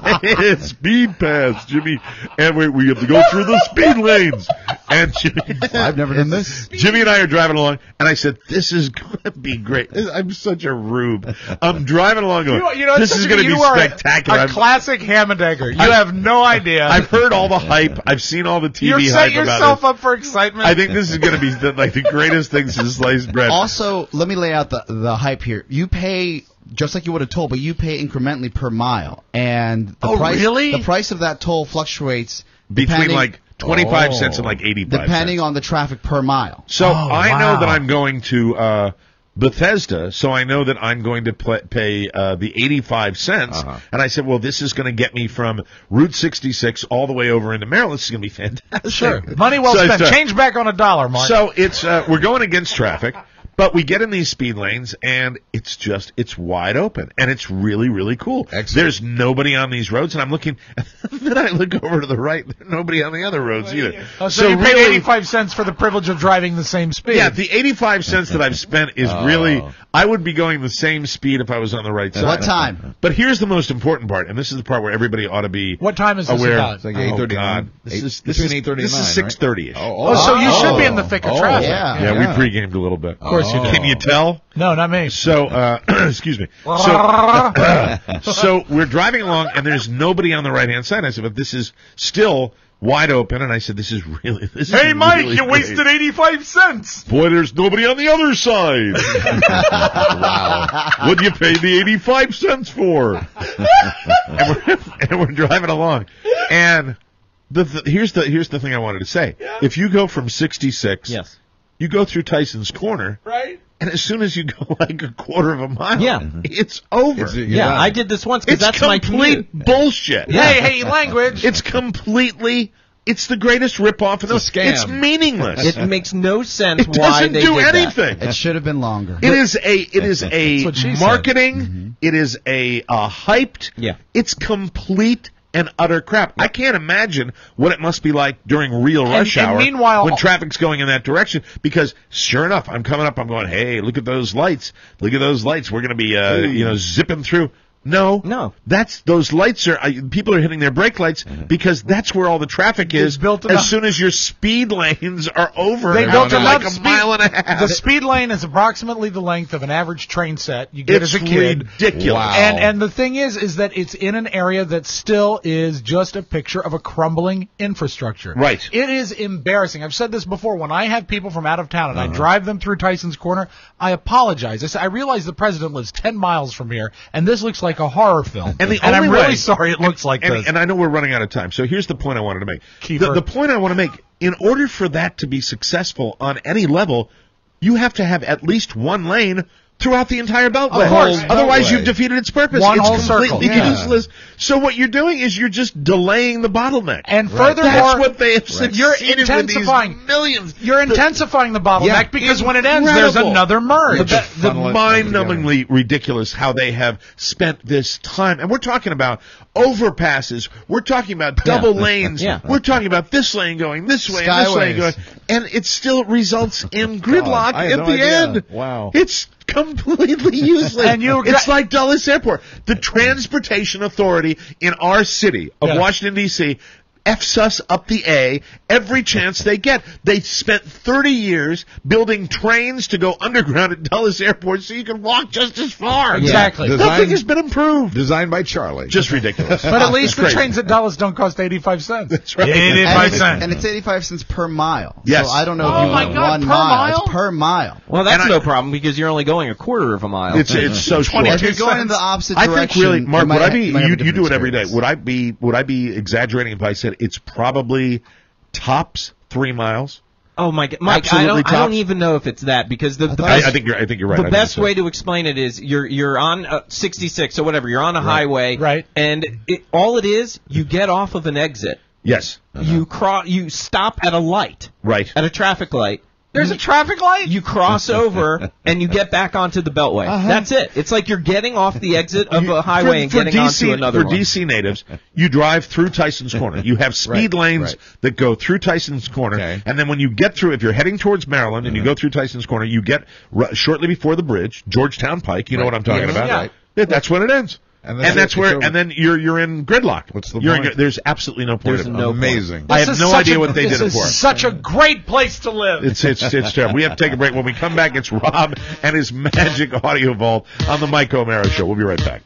like, it's speed pass, Jimmy. And we have to go through the speed lanes. And Jimmy, I've never done this. Jimmy and I are driving along, and I said, this is going to be great. I'm such a rube. I'm driving along going, this is going to be spectacular. A classic ham and egger. You have no idea. I've heard all the hype. I've seen all the TV You're hype setting about yourself it. up for excitement. I think this is going to be the greatest thing since sliced bread. Also, let me lay out the hype here. You pay just like you would have told, but you pay incrementally per mile, and the price of that toll fluctuates between like 25 cents and like 85 depending cents. on the traffic per mile. So I know that I'm going to Bethesda, so I know that I'm going to pay the 85 cents. And I said, well, this is going to get me from Route 66 all the way over into Maryland. This is going to be fantastic. Sure. Money well spent. Change back on a dollar, Mark. So it's we're going against traffic. But we get in these speed lanes, and it's wide open, and it's really, really cool. Excellent. There's nobody on these roads, and I'm looking, then I look over to the right, there's nobody on the other roads either. Oh, so you paid 85 cents for the privilege of driving the same speed. Yeah, the 85 cents that I've spent is really, I would be going the same speed if I was on the right side. What time? But here's the most important part, and this is the part where everybody ought to be What time is this aware. about? It's like Oh, 8:39. God. This is Between 8:30 and 9, This is 6:30-ish. So you should be in the thick of traffic. Yeah, we pre-gamed a little bit. Of course you did. Can you tell? No, not me. So, excuse me. So we're driving along, and there's nobody on the right-hand side. I said, but this is still wide open, and I said, this is really Hey, Mike, really you great. wasted 85 cents. Boy, there's nobody on the other side. Wow. What'd you pay the 85 cents for? and we're driving along, and here's the thing I wanted to say. If you go from 66, you go through Tyson's Corner, right? And as soon as you go like a quarter of a mile, it's over. I did this once because that's my complete bullshit. Hey, language. It's completely. It's the greatest ripoff. It's a scam. It's meaningless. It makes no sense It why doesn't they do did anything. It should have been longer. It is a what she marketing. said. It is a hyped. Yeah. It's complete and utter crap. I can't imagine what it must be like during real rush hour meanwhile, when traffic's going in that direction, because sure enough, I'm coming up, I'm going, hey, look at those lights. Look at those lights. We're going to be, zipping through. No. Those lights are, people are hitting their brake lights because that's where all the traffic is built as soon as your speed lanes are over. They built like enough a mile and a half. The speed lane is approximately the length of an average train set you get It's as a kid. ridiculous. Wow. And the thing is that it's in an area that still is just a picture of a crumbling infrastructure. Right. It is embarrassing. I've said this before. When I have people from out of town and I drive them through Tyson's Corner, I apologize. I say, I realize the president lives 10 miles from here, and this looks like a horror film. And I'm really sorry it looks like this. And I know we're running out of time, so here's the point I wanted to make. Keeper. The point I want to make, in order for that to be successful on any level, you have to have at least one lane throughout the entire beltway. Of course. Otherwise, Beltway. you've defeated its purpose. One it's whole circle. completely Yeah. useless. So what you're doing is you're just delaying the bottleneck. And furthermore, that's what they have succeeded you're with these intensifying millions. You're intensifying the bottleneck Yeah. because when it ends, there's Incredible. another merge. The mind-numbingly ridiculous how they have spent this time. And we're talking about overpasses. We're talking about double lanes. Yeah. We're talking about this lane going this way and this lane going. And it still results in gridlock I had at no the idea. end. Wow. It's completely useless. And it's like Dulles Airport. The Transportation Authority in our city of Washington, D.C., F's us up the A every chance they get. They spent 30 years building trains to go underground at Dulles Airport so you can walk just as far. Exactly. Nothing has been improved. Designed by Charlie. Just ridiculous. But at least the Crazy. trains at Dulles don't cost 85 cents. That's right. 85 cents. And it's 85 cents per mile. Yes. So I don't know Oh if you my want God, 1 per mile. mile? It's per mile. Well, that's And no problem because you're only going a quarter of a mile. It's so short. If you're going in the opposite I direction, think really, Mark, you might would I have- be, you might have a you different do it every day. experience. Would I be exaggerating if I said it's probably tops 3 miles? Oh my God, Mike! Absolutely I don't tops. even know if it's that because the I best, think you're right. I the think best so. way to explain it is you're on 66 or whatever. You're on a highway, Right. And all it is, you get off of an exit. Yes. You stop at a light, Right. at a traffic light. There's a traffic light? You cross over and you get back onto the Beltway. That's it. It's like you're getting off the exit of a highway and getting onto another For one. DC natives, you drive through Tyson's Corner. You have speed lanes that go through Tyson's Corner, and then when you get through, if you're heading towards Maryland and you go through Tyson's Corner, you get shortly before the bridge, Georgetown Pike. You know what I'm talking about? Yeah. Yeah, that's when it ends. And that's where, and then you're in gridlock. What's the You're point? there's absolutely no point. There's of it. no Amazing. I have no idea what they did it This for. is such a great place to live. It's terrible. We have to take a break. When we come back, it's Rob and his magic audio vault on the Mike O'Mara Show. We'll be right back.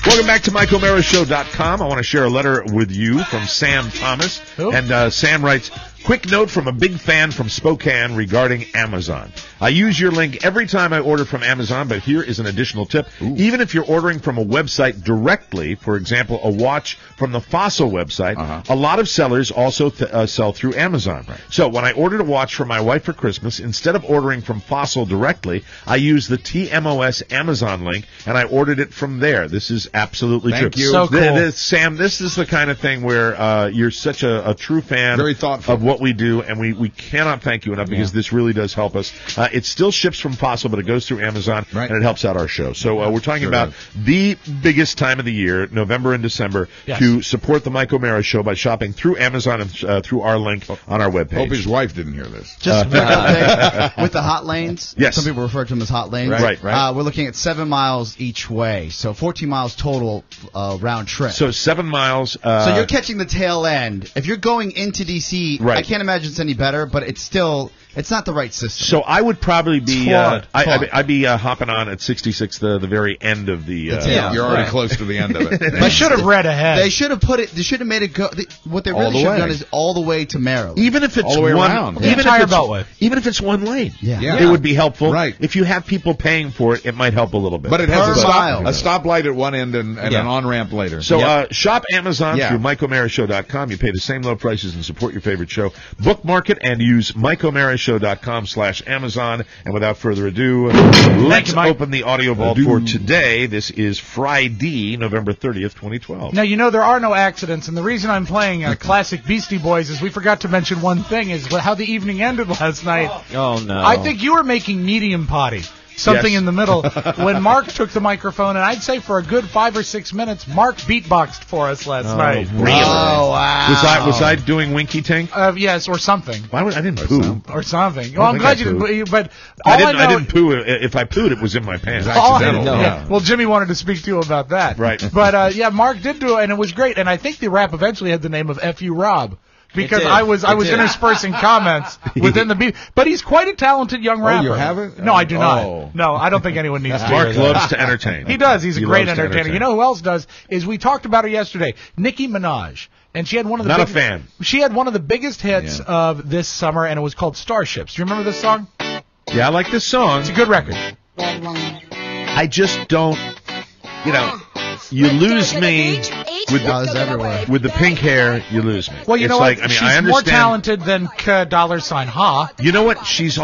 Welcome back to MikeO'MaraShow.com. I want to share a letter with you from Sam Thomas. Who? And Sam writes, quick note from a big fan from Spokane regarding Amazon. I use your link every time I order from Amazon, but here is an additional tip. Even if you're ordering from a website directly, for example, a watch from the Fossil website, a lot of sellers also sell through Amazon. So when I ordered a watch for my wife for Christmas, instead of ordering from Fossil directly, I used the TMOS Amazon link, and I ordered it from there. This is absolutely Thank true. you. So cool. Sam, this is the kind of thing where you're such a true fan Very thoughtful. of what we do, and we cannot thank you enough because this really does help us. It still ships from Fossil, but it goes through Amazon, and it helps out our show. So we're talking about the biggest time of the year, November and December, to support the Mike O'Mara Show by shopping through Amazon and through our link on our webpage. Hope his wife didn't hear this. Just a quick update with the hot lanes. Yes. Some people refer to them as hot lanes. Right. We're looking at 7 miles each way, so 14 miles total round trip. So 7 miles. So you're catching the tail end. If you're going into D.C., I can't imagine it's any better, but it's not the right system. So I would probably be Flawed. I'd be hopping on at 66 the very end of the You're already close to the end of it. They should have read ahead. They should have put it. They should have made it go. What they All really the should have way. done is all the way to Maryland. Even if it's All the way one, around. The entire Beltway. Even if it's one lane, Yeah. it would be helpful. Right. If you have people paying for it, it might help a little bit. But it has Per mile. a stoplight at one end and an on-ramp later. So shop Amazon Yeah. through MikeO'MaraShow.com. You pay the same low prices and support your favorite show. Bookmark it and use MikeO'MaraShow.com/Amazon. And without further ado, let's open the audio vault for today. This is Friday, November 30th, 2012. Now, there are no accidents, and the reason I'm playing classic Beastie Boys is we forgot to mention one thing, is how the evening ended last night. Oh, no. I think you were making medium potty. Something Yes. in the middle. When Mark took the microphone, and I'd say for a good 5 or 6 minutes, Mark beatboxed for us last night. Really? Oh wow! Was I doing Winky Tink? Yes, or something. Why would I didn't poo? Or something. Well, I'm think glad I you didn't. pooed. But I all didn't poo. If I pooed, it was in my pants. Well, Jimmy wanted to speak to you about that. Right. But Mark did do it, and it was great. And I think the rap eventually had the name of F.U. Rob. Because did. I was It did. interspersing comments within the beat. But he's quite a talented young rapper. you haven't? No, I do not. Oh. No, I don't think anyone needs to Mark hear that. loves to entertain. He does. He's a great loves to entertainer. You know who else does? Is we talked about her yesterday. Nicki Minaj. And she had one of the Not a biggest, fan. She had one of the biggest hits of this summer, and it was called Starships. Do you remember this song? Yeah, I like this song. It's a good record. I just don't, you lose me With the pink hair, you lose me. Well, you It's know like, what? I mean, She's I understand. more talented than $Ha. You know what? She's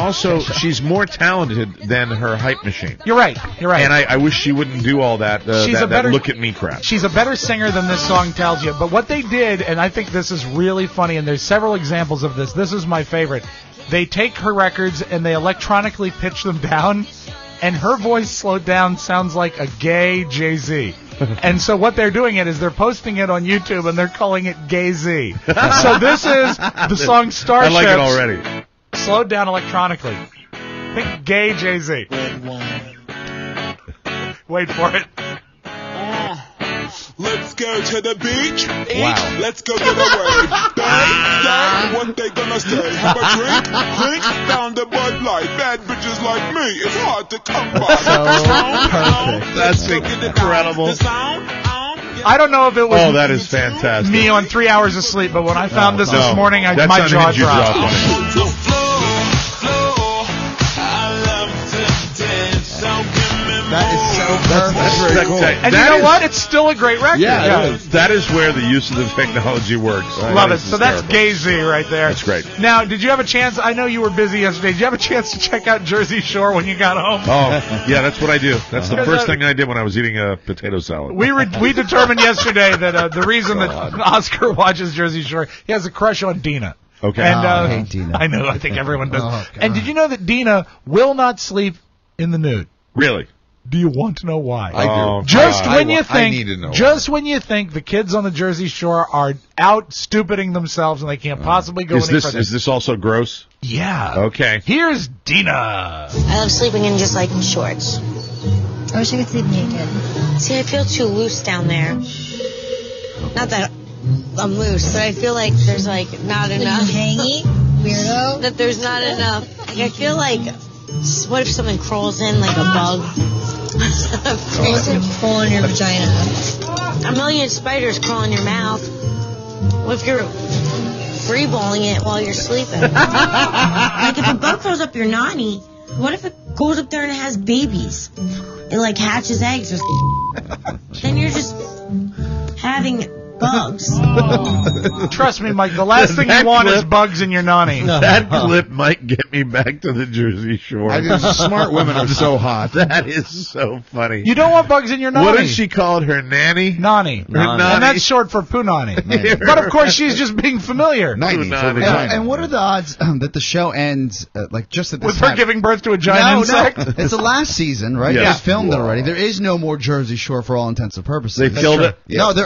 more talented than her hype machine. You're right. And I wish she wouldn't do all that, that look at me crap. She's a better singer than this song tells you. But what they did, and I think this is really funny, and there's several examples of this. This is my favorite. They take her records and they electronically pitch them down, and her voice slowed down sounds like a gay Jay-Z. And so what they're doing is they're posting it on YouTube and they're calling it Gay Z. So this is the song Starships. I like it already. Slowed down electronically. Think gay Jay-Z. Wait for it. Let's go to the beach. Wow. Let's go get away. Say what they gonna say. Have a drink, found a Bud Light. Bad bitches like me, it's hard to come by. Perfect. That's incredible. I don't know if it was that is fantastic. me on 3 hours of sleep, but when I found this morning, That's my jaw unhinged, you dropped. dropped on it. That is so perfect. That's very cool. And you know what? It's still a great record. Yeah. That is where the use of the technology works. Love it. So that's Gay Z right there. That's great. Now, did you have a chance? I know you were busy yesterday. Did you have a chance to check out Jersey Shore when you got home? Oh, yeah, that's what I do. That's the first thing I did when I was eating a potato salad. We determined yesterday that the reason that Oscar watches Jersey Shore, he has a crush on Dina. Okay. And, I hate Dina. I know. I think everyone does. Oh, God. And did you know that Dina will not sleep in the nude? Really? Do you want to know why? I do. Oh, Just God. when you I think, need to know just when you think the kids on the Jersey Shore are out stupiding themselves and they can't possibly go any further. Is this also gross? Yeah. Okay. Here's Dina. I love sleeping in just like shorts. I wish I could sleep naked. See, I feel too loose down there. Not that I'm loose, but I feel like there's like not enough. Hangy, weirdo. That there's not enough. Like, I feel like, what if something crawls in like a bug? Crawls in crawl in your vagina. A million spiders crawl in your mouth. What if you're freeballing it while you're sleeping? Like if a bug crawls up your nanny, what if it goes up there and it has babies? It like hatches eggs or something. Then you're just having bugs. Trust me, Mike, the last thing you want is bugs in your nanny. That clip might get me back to the Jersey Shore. Smart women are so hot. That is so funny. You don't want bugs in your nanny. What did she call it? Her nanny? Nanny. Her nanny. And that's short for punani. But of course, she's just being familiar. And what are the odds that the show ends like just at this With time? her giving birth to a giant insect? No. It's the last season, right? Yeah. They filmed it already. There is no more Jersey Shore for all intents and purposes. They killed it? No, there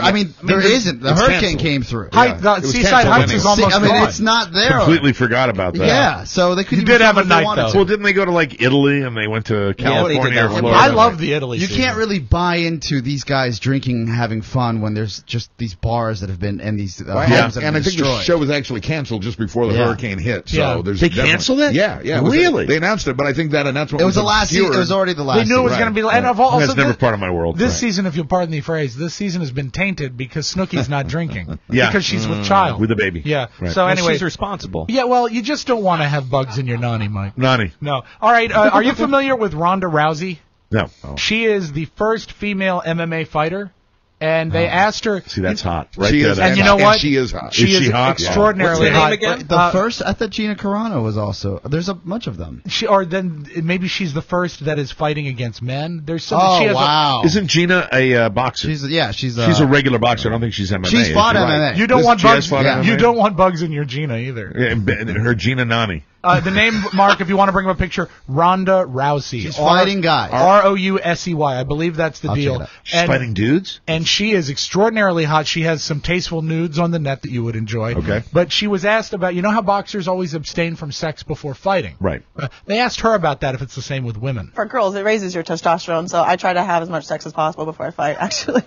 isn't. The It's hurricane canceled. came through. The Seaside Heights is almost gone. It's not there. Completely forgot about that. Yeah, so they couldn't. You did even have a film what they night, wanted though. to. Well, didn't they go to like Italy and they went to California or Florida? I love the Italy You season. can't really buy into these guys drinking, having fun when there's just these bars that have been and these homes that have And I been think the destroyed. show was actually canceled just before the hurricane hit. So Yeah. there's They definitely- canceled it? Yeah, yeah. Really? They announced it, but I think that announcement It was the last season. obscured. It was already the last. They knew it was season. going to be. And I've also That's never part of my world. This season, if you'll pardon the phrase, this season has been tainted because Snooki's not drinking. Yeah. Because she's with child. With the baby. Yeah. Right. So anyway, she's responsible. Yeah. Well, you just don't want to have bugs in your nanny, Mike. Nani. No. All right. Are you familiar with Ronda Rousey? No. She is the first female MMA fighter. And they asked her. See, that's hot. Right She there. is, And that's you know hot. what? And she is hot. She Is is she hot? extraordinarily What's her hot. name again? The first, I thought Gina Carano was also. There's a bunch of them. Then maybe she's the first that is fighting against men. There's some. Oh she has wow! Isn't Gina a boxer? She's She's a regular boxer. I don't think she's MMA. She's fought is she? MMA. You don't This want Jazz bugs. fought MMA? You don't want bugs in your Gina either. Yeah, and her Gina Nani. The name, Mark, if you want to bring up a picture, Ronda Rousey. She's fighting guys. Rousey. I believe that's the I'll check deal. it out. She's fighting dudes? And she is extraordinarily hot. She has some tasteful nudes on the net that you would enjoy. Okay. But she was asked about, you know how boxers always abstain from sex before fighting? Right. They asked her about that, if it's the same with women. For girls, it raises your testosterone, so I try to have as much sex as possible before I fight, actually.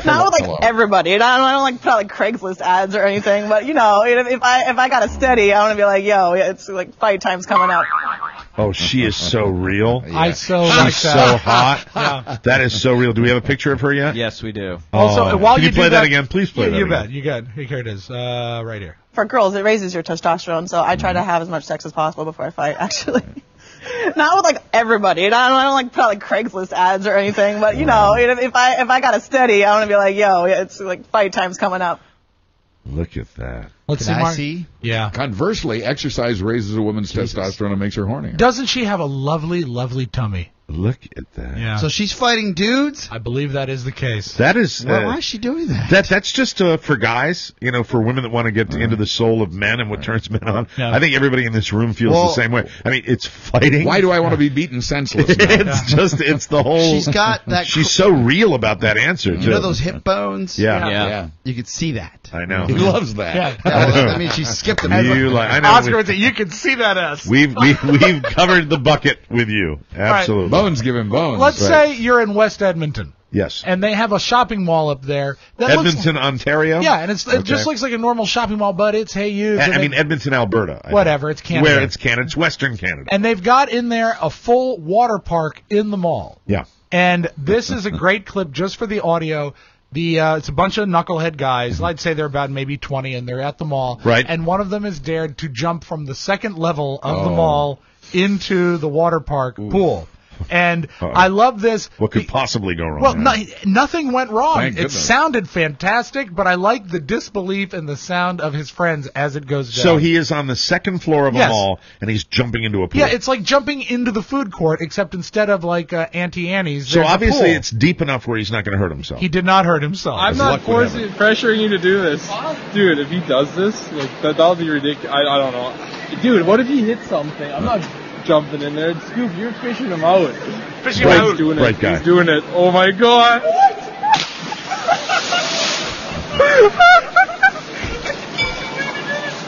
Not with like everybody. I don't like put out like Craigslist ads or anything, but you know, if I got a steady, I want to be like, yo, it's like fight time's coming up. Oh, she is so real. I so She's like so that. hot. Yeah. That is so real. Do we have a picture of her yet? Yes, we do. Also, while Can you do play that again? Please play that You again. bet. You got. Here it is. Right here. For girls, it raises your testosterone, so I try to have as much sex as possible before I fight, actually. Not with like everybody. And I don't like put out like Craigslist ads or anything, but if I got a steady, I want to be like, yo, it's like fight time's coming up. Look at that. Let's Can see, I Mark. see? Yeah. Conversely, exercise raises a woman's testosterone and makes her horny. Doesn't she have a lovely, lovely tummy? Look at that. Yeah. So she's fighting dudes? I believe that is the case. That is. Why is she doing that? That's just for guys, for women that want to get into the soul of men and what turns men on. Yeah. I think everybody in this room feels the same way. I mean, it's fighting. Why do I want to be beaten senseless now? It's the whole. She's got that. She's so real about that answer, You too. know those hip bones? Yeah. You could see that. I know. He loves that. Yeah. I mean, she skipped a I know. Oscar would say, you can see that ass. We've covered the bucket with you. Absolutely. Bones give him bones. Let's say you're in West Edmonton. Yes. And they have a shopping mall up there. That Edmonton, Ontario? Yeah, and it just looks like a normal shopping mall, but it's Edmonton, Alberta. Whatever, it's Canada. Where it's Canada. It's Western Canada. And they've got in there a full water park in the mall. Yeah. And this is a great clip just for the audio. It's a bunch of knucklehead guys. I'd say they're about maybe 20, and they're at the mall. Right. And one of them has dared to jump from the second level of the mall into the water park pool. And I love this. What could possibly go wrong? Well, nothing went wrong. Thank It goodness. sounded fantastic, but I like the disbelief and the sound of his friends as it goes down. So he is on the second floor of a mall, and he's jumping into a pool. Yeah, it's like jumping into the food court, except instead of like Auntie Annie's. So there's a obviously pool. it's deep enough where he's not going to hurt himself. He did not hurt himself. I'm not pressuring you to do this. Dude, if he does this, like that'll be ridiculous. I don't know. Dude, what if he hits something? I'm not jumping in there. Scoop, you're fishing him out. Fishing him out. He's doing it. Right guy. He's doing it. Oh my god.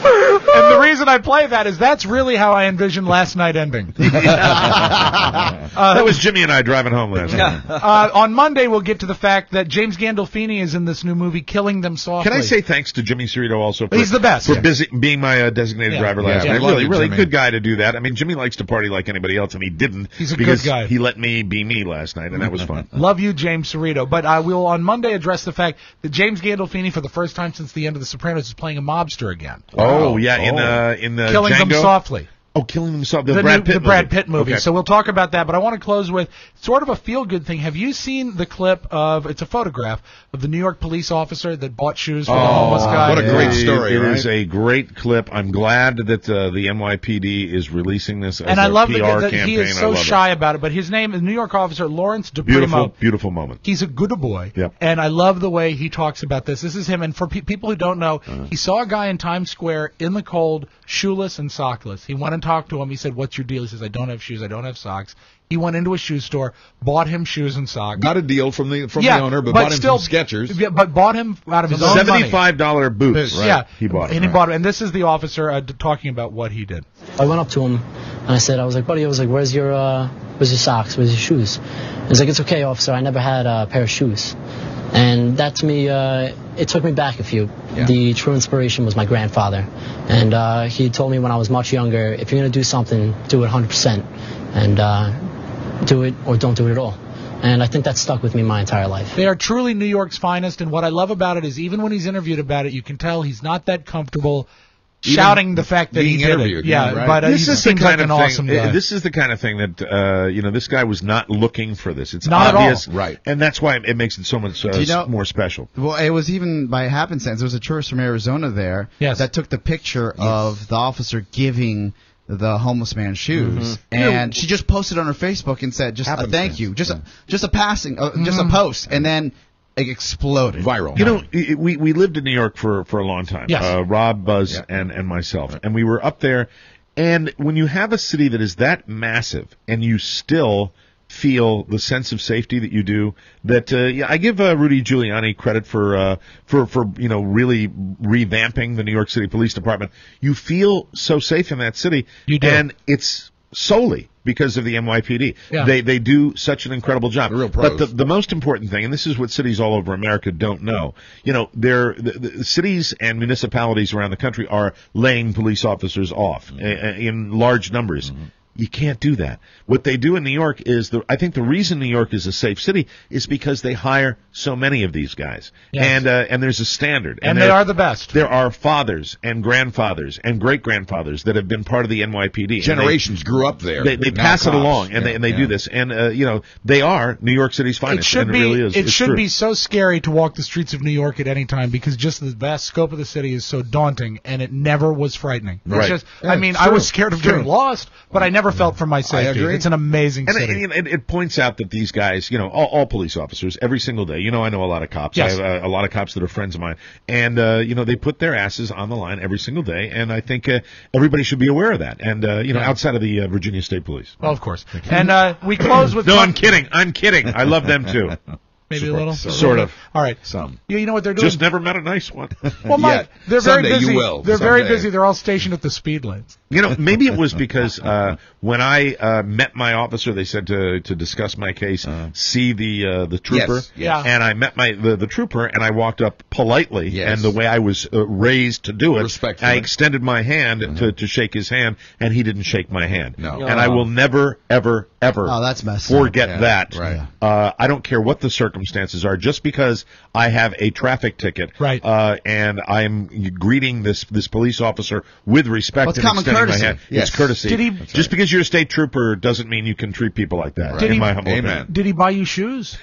And the reason I play that is that's really how I envision last night ending. That was Jimmy and I driving home last night. On Monday, we'll get to the fact that James Gandolfini is in this new movie, Killing Them Softly. Can I say thanks to Jimmy Cerrito also? He's the best. For being my designated driver last night. love Really, you, really Jimmy. good guy to do that. I mean, Jimmy likes to party like anybody else, and he didn't. He's a because good guy. He let me be me last night, and that was fun. Love you, James Cerrito. But I will on Monday address the fact that James Gandolfini, for the first time since the end of The Sopranos, is playing a mobster again. Oh, yeah, in the Killing Django? Them Softly. Oh, Killing Them Softly. The Brad Pitt movie. Okay. So we'll talk about that. But I want to close with sort of a feel-good thing. Have you seen the clip of, it's a photograph, of the New York police officer that bought shoes for the homeless guy? What a great story, It right? is a great clip. I'm glad that the NYPD is releasing this as And I a love PR that campaign. he is I so love shy about it. But his name is New York officer Lawrence it. DePrimo. Beautiful moment. He's a good boy. Yep. And I love the way he talks about this. This is him. And for people who don't know, he saw a guy in Times Square in the cold, shoeless and sockless. He went and talked to him. He said, "What's your deal?" He says, "I don't have shoes. I don't have socks." He went into a shoe store, bought him shoes and socks. Got a deal from the owner, but bought him still, some Skechers. Yeah, but bought him out of his own money. $75 boots. Right. Yeah, He bought it. And he bought it. And this is the officer talking about what he did. I went up to him and I was like, buddy, where's your socks? Where's your shoes? He's like, it's okay, officer. I never had a pair of shoes. And that to me, it took me back a few. Yeah. The true inspiration was my grandfather. And he told me when I was much younger, if you're going to do something, do it 100%. And do it or don't do it at all. And I think that stuck with me my entire life. They are truly New York's finest. And what I love about it is even when he's interviewed about it, you can tell he's not that comfortable shouting the fact that he did it. Yeah, right? But this he is the seems kind like an of thing. awesome guy. This is the kind of thing that this guy was not looking for this. It's not obvious, at all. Right? And that's why it makes it so much more special. Well, it was even by happenstance. There was a tourist from Arizona there that took the picture of the officer giving the homeless man shoes, and she just posted on her Facebook and said, "Just a thank you, just a passing, just a post," and then it exploded viral. You know, we lived in New York for a long time. Yes. Rob, Buzz, and myself, and we were up there. And when you have a city that is that massive, and you still feel the sense of safety that you do, that I give Rudy Giuliani credit for really revamping the New York City Police Department. You feel so safe in that city, you do. And it's solely because of the NYPD. Yeah. They do such an incredible job. Real pros. But the most important thing, and this is what cities all over America don't know, the cities and municipalities around the country are laying police officers off in large numbers. You can't do that. What they do in New York is, I think the reason New York is a safe city is because they hire so many of these guys. Yes. And there's a standard. And they are the best. There are fathers and grandfathers and great-grandfathers that have been part of the NYPD. Generations grew up there. They Now pass it cops. along, and they do this. And, they are New York City's finest. It should and be. It really is. It It's should true. be so scary to walk the streets of New York at any time because just the vast scope of the city is so daunting, and it never was frightening. It's Right. just, Yeah, I mean, it's I true. was scared of It's true. getting lost, but I never felt for my safety. agree. It's an amazing And city. it points out that these guys, all police officers, every single day, I know a lot of cops. Yes. I have a lot of cops that are friends of mine. And, they put their asses on the line every single day. And I think everybody should be aware of that. And, outside of the Virginia State Police. Well, of course. And we close with... No, I'm kidding. I love them, too. Maybe a little? Sort of. All right. Some. You know what they're doing? Just never met a nice one. Well, Mike, they're very Someday you busy. will. They're very Someday. busy. They're all stationed at the speed lanes. Maybe it was because when I met my officer, they said to discuss my case, see the trooper. Yes, yes. And I met the trooper, and I walked up politely, Yes. and the way I was raised to do it, Respectfully. I extended my hand to shake his hand, and he didn't shake my hand. No. And I will never, ever, ever Oh, that's messed up. forget Yeah, that. right. I don't care what the circumstances are, just because I have a traffic ticket, Right. and I'm greeting this police officer with respect Well, it's and common extending courtesy. my hand. Yes. It's courtesy. Did he- Just because you're a state trooper doesn't mean you can treat people like that. Right. Did in he- my humble Amen. opinion. Did he buy you shoes?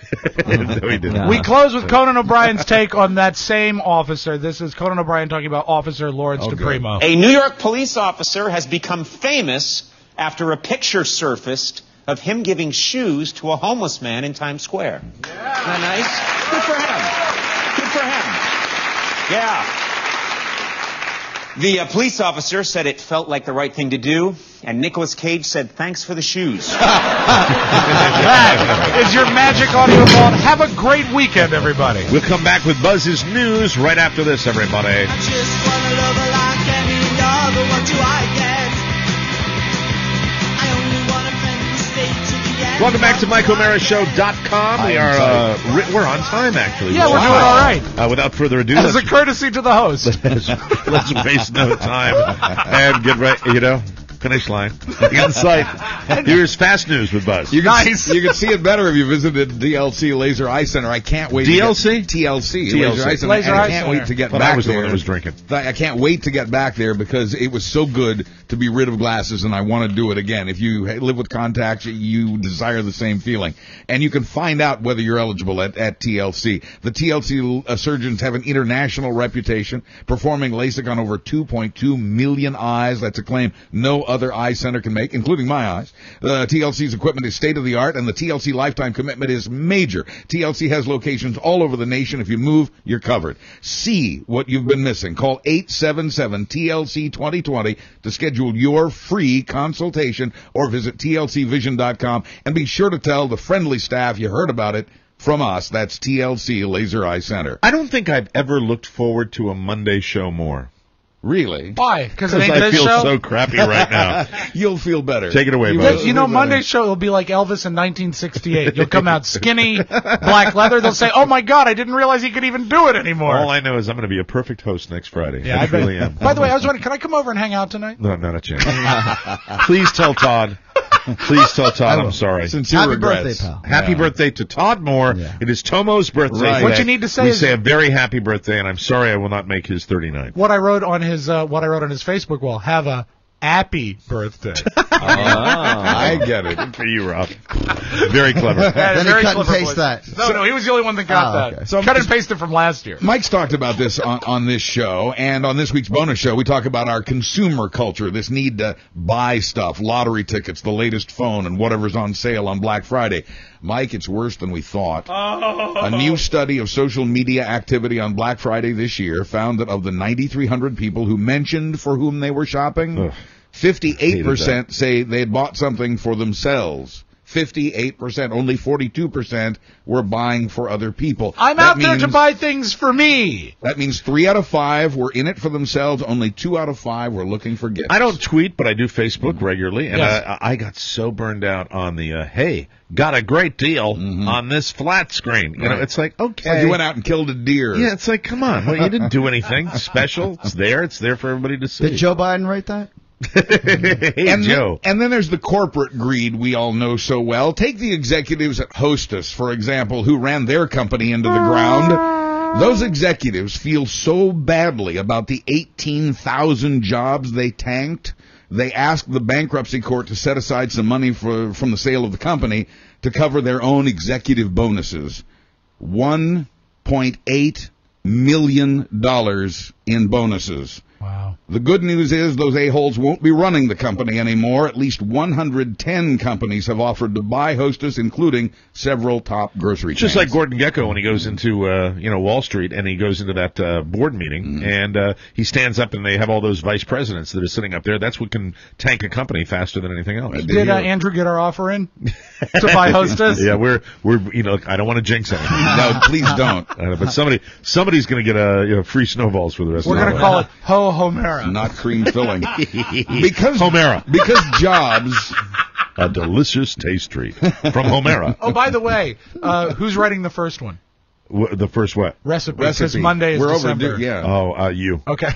No, he didn't. We close with Conan O'Brien's take on that same officer. This is Conan O'Brien talking about Officer Lawrence DePrimo. A New York police officer has become famous after a picture surfaced of him giving shoes to a homeless man in Times Square. Isn't that nice? Good for him. Good for him. Yeah. The police officer said it felt like the right thing to do, and Nicolas Cage said thanks for the shoes. That is your magic audio vault. Have a great weekend, everybody. We'll come back with Buzz's news right after this, everybody. Welcome back to MikeO'MaraShow.com. We are we're on time, actually. Yeah, we're doing all right. Without further ado, As a courtesy to the host. let's waste no time and get right. Finish line in sight. Here's fast news with Buzz. You can see it better if you visited DLC Laser Eye Center. I can't wait. DLC? TLC. TLC. Laser Eye Center. Laser And Eye I can't Center. wait to get But back I was the there. one that was drinking. I can't wait to get back there because it was so good to be rid of glasses, and I want to do it again. If you live with contacts, you desire the same feeling. And you can find out whether you're eligible at TLC. The TLC surgeons have an international reputation, performing LASIK on over 2.2 million eyes. That's a claim no other eye center can make, including my eyes. TLC's equipment is state-of-the-art, and the TLC lifetime commitment is major. TLC has locations all over the nation. If you move, you're covered. See what you've been missing. Call 877-TLC-2020 to schedule your free consultation or visit TLCvision.com. And be sure to tell the friendly staff you heard about it from us. That's TLC Laser Eye Center. I don't think I've ever looked forward to a Monday show more. Really? Why? Because it ain't I this feel show? so crappy right now. You'll feel better. Take it away, Buzz. You know, Monday's show will be like Elvis in 1968. You'll come out skinny, black leather. They'll say, "Oh my God, I didn't realize he could even do it anymore." All I know is I'm going to be a perfect host next Friday. Yeah, I really am. By the way, I was wondering, can I come over and hang out tonight? No, not a chance. Please tell Todd. Please tell Todd I'm sorry. Sincere Happy regrets. birthday, pal. Happy birthday to Todd Moore. Yeah. It is Tomo's birthday Right. today. What you need to say we is- say a very happy birthday, and I'm sorry I will not make his 39th. What I wrote on his Facebook wall: "Have a happy birthday." I get it. Good for you, Rob. Very clever. That is Then he very cut and clever paste voice. that. No, he was the only one that got Oh, that. okay. So cut and paste it from last year. Mike's talked about this on this show, and on this week's bonus show, we talk about our consumer culture, this need to buy stuff, lottery tickets, the latest phone, and whatever's on sale on Black Friday. Mike, it's worse than we thought. A new study of social media activity on Black Friday this year found that of the 9,300 people who mentioned for whom they were shopping, Ugh. 58% say they had bought something for themselves. 58%, only 42% were buying for other people. I'm That out there to means- buy things for me. That means 3 out of 5 were in it for themselves. Only 2 out of 5 were looking for gifts. I don't tweet, but I do Facebook regularly, and Yes. I got so burned out on the, hey, got a great deal on this flat screen. You know, Right. it's like, okay. Like you went out and killed a deer. Yeah, it's like, come on. Well, you didn't do anything special. It's there for everybody to see. Did Joe Biden write that? and Joe. And then there's the corporate greed we all know so well. Take the executives at Hostess, for example, who ran their company into the ground. Those executives feel so badly about the 18,000 jobs they tanked. They asked the bankruptcy court to set aside some money from the sale of the company to cover their own executive bonuses. $1.8 million in bonuses. Wow. The good news is those a-holes won't be running the company anymore. At least 110 companies have offered to buy Hostess, including several top grocery chains. Just like Gordon Gekko when he goes into Wall Street and he goes into that board meeting and he stands up and they have all those vice presidents that are sitting up there. That's what can tank a company faster than anything else. Did Andrew get our offer in to buy Hostess? Yeah, we're I don't want to jinx anything. No, please don't. But somebody's going to get free snowballs for the rest of the We're going to call it Homera. Not cream filling. Because Homera. Because Jobs. A delicious taste treat from Homera. Oh, by the way, who's writing the first one? The first what? Recipe. Because Monday is December. Overdue, yeah. Oh, you. Okay.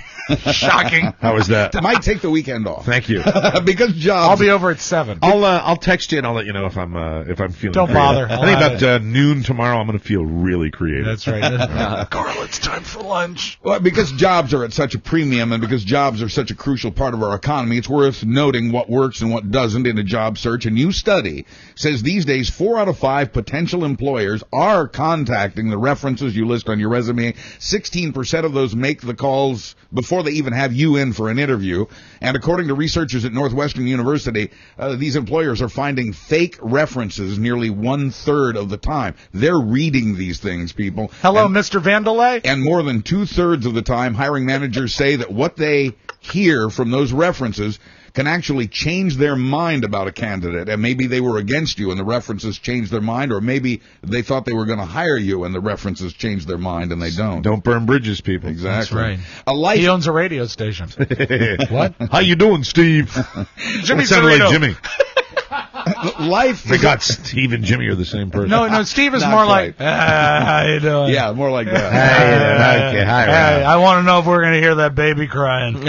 Shocking. How was that? Might take the weekend off. Thank you. Because Jobs. I'll be over at 7. I'll text you and I'll let you know if I'm feeling. Don't creative. bother. I think about noon tomorrow I'm going to feel really creative. That's right. Carl, it's time for lunch. Well, because jobs are at such a premium and because jobs are such a crucial part of our economy, it's worth noting what works and what doesn't in a job search. A new study says these days 4 out of 5 potential employers are contacting the references you list on your resume. 16% of those make the calls before they even have you in for an interview. And according to researchers at Northwestern University, these employers are finding fake references nearly 1/3 of the time. They're reading these things, people. Hello, Mr. Vandelay. And more than 2/3 of the time, hiring managers say that what they hear from those references can actually change their mind about a candidate. And maybe they were against you and the references changed their mind, or maybe they thought they were going to hire you and the references changed their mind and they don't. Don't burn bridges, people. Exactly. That's right. He owns a radio station. What? How you doing, Steve? Jimmy sounded like Jimmy. Life. They got Steve and Jimmy are the same person. No, Steve is more like, how you doing? Yeah, more like that. Okay, hi, Hey, I want to know if we're going to hear that baby crying.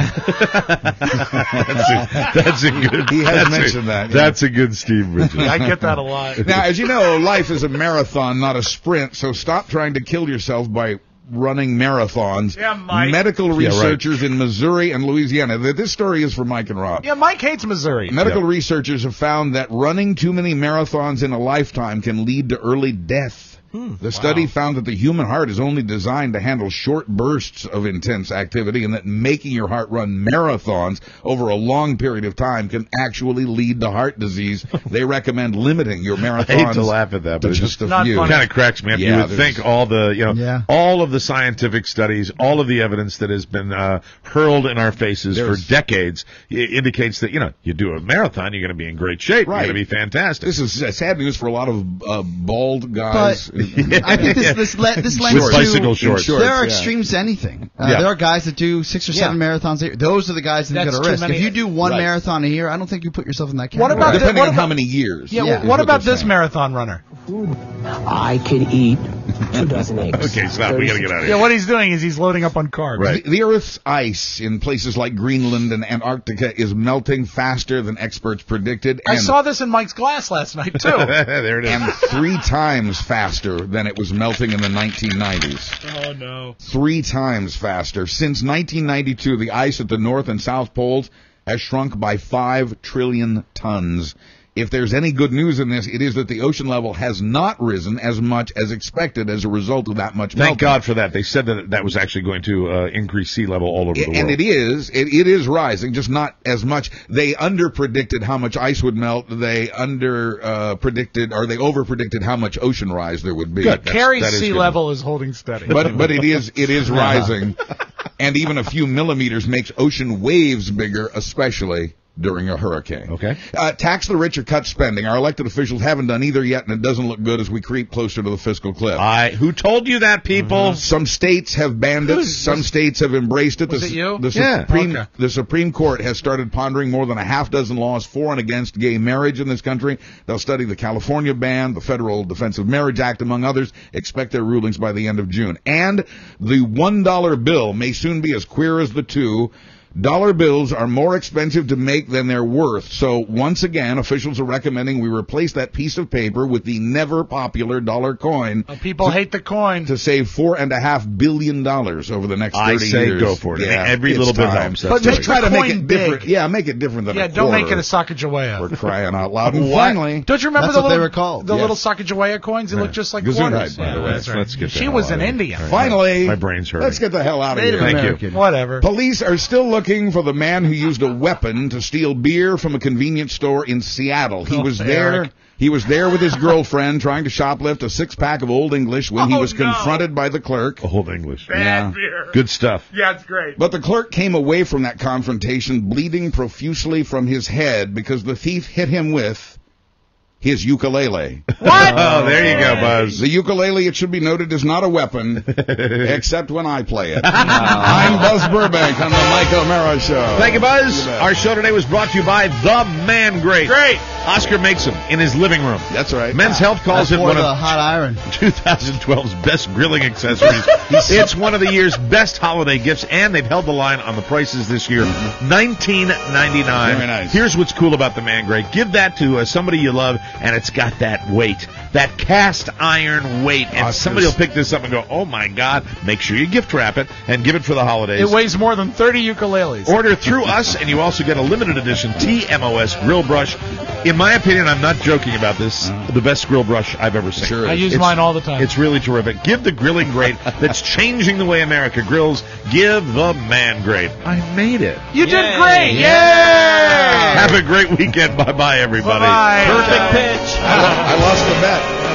That's a good. He has mentioned that. Yeah. That's a good Steve Bridges. I get that a lot. Now, as you know, life is a marathon, not a sprint, so stop trying to kill yourself by running marathons. Yeah, Mike. Medical researchers in Missouri and Louisiana. This story is for Mike and Rob. Yeah, Mike hates Missouri. Medical researchers have found that running too many marathons in a lifetime can lead to early death. The study found that the human heart is only designed to handle short bursts of intense activity, and that making your heart run marathons over a long period of time can actually lead to heart disease. They recommend limiting your marathons. I hate to laugh at that, but to it's just a not few. It kind of cracks me up. Yeah, you would think all the, all of the scientific studies, all of the evidence that has been hurled in our faces for decades indicates that, you do a marathon, you're going to be in great shape. Right. You're going to be fantastic. This is sad news for a lot of bald guys. I think this lends with bicycle shorts. There are extremes to anything. There are guys that do 6 or 7 marathons a year. Those are the guys that get a risk. If you do one marathon a year, I don't think you put yourself in that category. What about depending on how many years? Yeah. What about this marathon runner? I could eat 2 dozen eggs. Okay, stop. We got to get out of here. Yeah, what he's doing is he's loading up on carbs. Right. The Earth's ice in places like Greenland and Antarctica is melting faster than experts predicted. I saw this in Mike's glass last night, too. There it is. And 3 times faster than it was melting in the 1990s. Oh, no. 3 times faster. Since 1992, the ice at the North and South Poles has shrunk by 5 trillion tons. If there's any good news in this, it is that the ocean level has not risen as much as expected as a result of that much melting. Thank God for that. They said that was actually going to increase sea level all over the world. And it is. It is rising, just not as much. They under-predicted how much ice would melt. They over-predicted how much ocean rise there would be. Good. Carrie's sea level is holding steady. But it is rising. And even a few millimeters makes ocean waves bigger, especially during a hurricane. Okay. Tax the rich or cut spending. Our elected officials haven't done either yet, and it doesn't look good as we creep closer to the fiscal cliff. Who told you that, people? Some states have banned it. Some states have embraced it. Was it you? The Supreme Court has started pondering more than a half dozen laws for and against gay marriage in this country. They'll study the California ban, the Federal Defense of Marriage Act, among others. Expect their rulings by the end of June. And the $1 bill may soon be as queer as the two. Dollar bills are more expensive to make than they're worth. So once again, officials are recommending we replace that piece of paper with the never popular dollar coin. People hate the coin. To save $4.5 billion over the next 30 I say years. go for it. Yeah, Every little bit helps. But just try to make it big. different. Yeah, make it different than a quarter. Don't make it a Sacagawea. We're crying out loud. And finally, don't you remember that's the what little, they were called. The little Sacagawea coins? They look just like quarters. By the way. That's right. Let's get She was an Indian. Finally, my brain's hurting. Let's get the hell out of Native here. American. Whatever. Police are still looking for the man who used a weapon to steal beer from a convenience store in Seattle. He was there. Eric. He was there with his girlfriend trying to shoplift a 6-pack of Old English when he was confronted by the clerk. Old English. Bad beer. Good stuff. Yeah, it's great. But the clerk came away from that confrontation bleeding profusely from his head because the thief hit him with his ukulele. What? Oh, there you go, Buzz. The ukulele, it should be noted, is not a weapon, except when I play it. I'm Buzz Burbank on the Mike O'Mara Show. Thank you, Buzz. Our show today was brought to you by The Man Great. Great. Oscar makes them in his living room. That's right. Men's Health calls it one the of hot iron. 2012's best grilling accessories. It's one of the year's best holiday gifts, and they've held the line on the prices this year. $19.99. Very nice. Here's what's cool about the Man Great. Give that to somebody you love, and it's got that weight, that cast iron weight. And somebody will pick this up and go, oh, my God. Make sure you gift wrap it and give it for the holidays. It weighs more than 30 ukuleles. Order through us, and you also get a limited edition TMOS grill brush. In my opinion, I'm not joking about this, the best grill brush I've ever seen. Sure is. I use mine all the time. It's really terrific. Give the grilling great that's changing the way America grills. Give the Man Great. I made it. You did great. Yay! Have a great weekend. Bye-bye, everybody. Bye-bye. Perfect pitch. I lost the bet.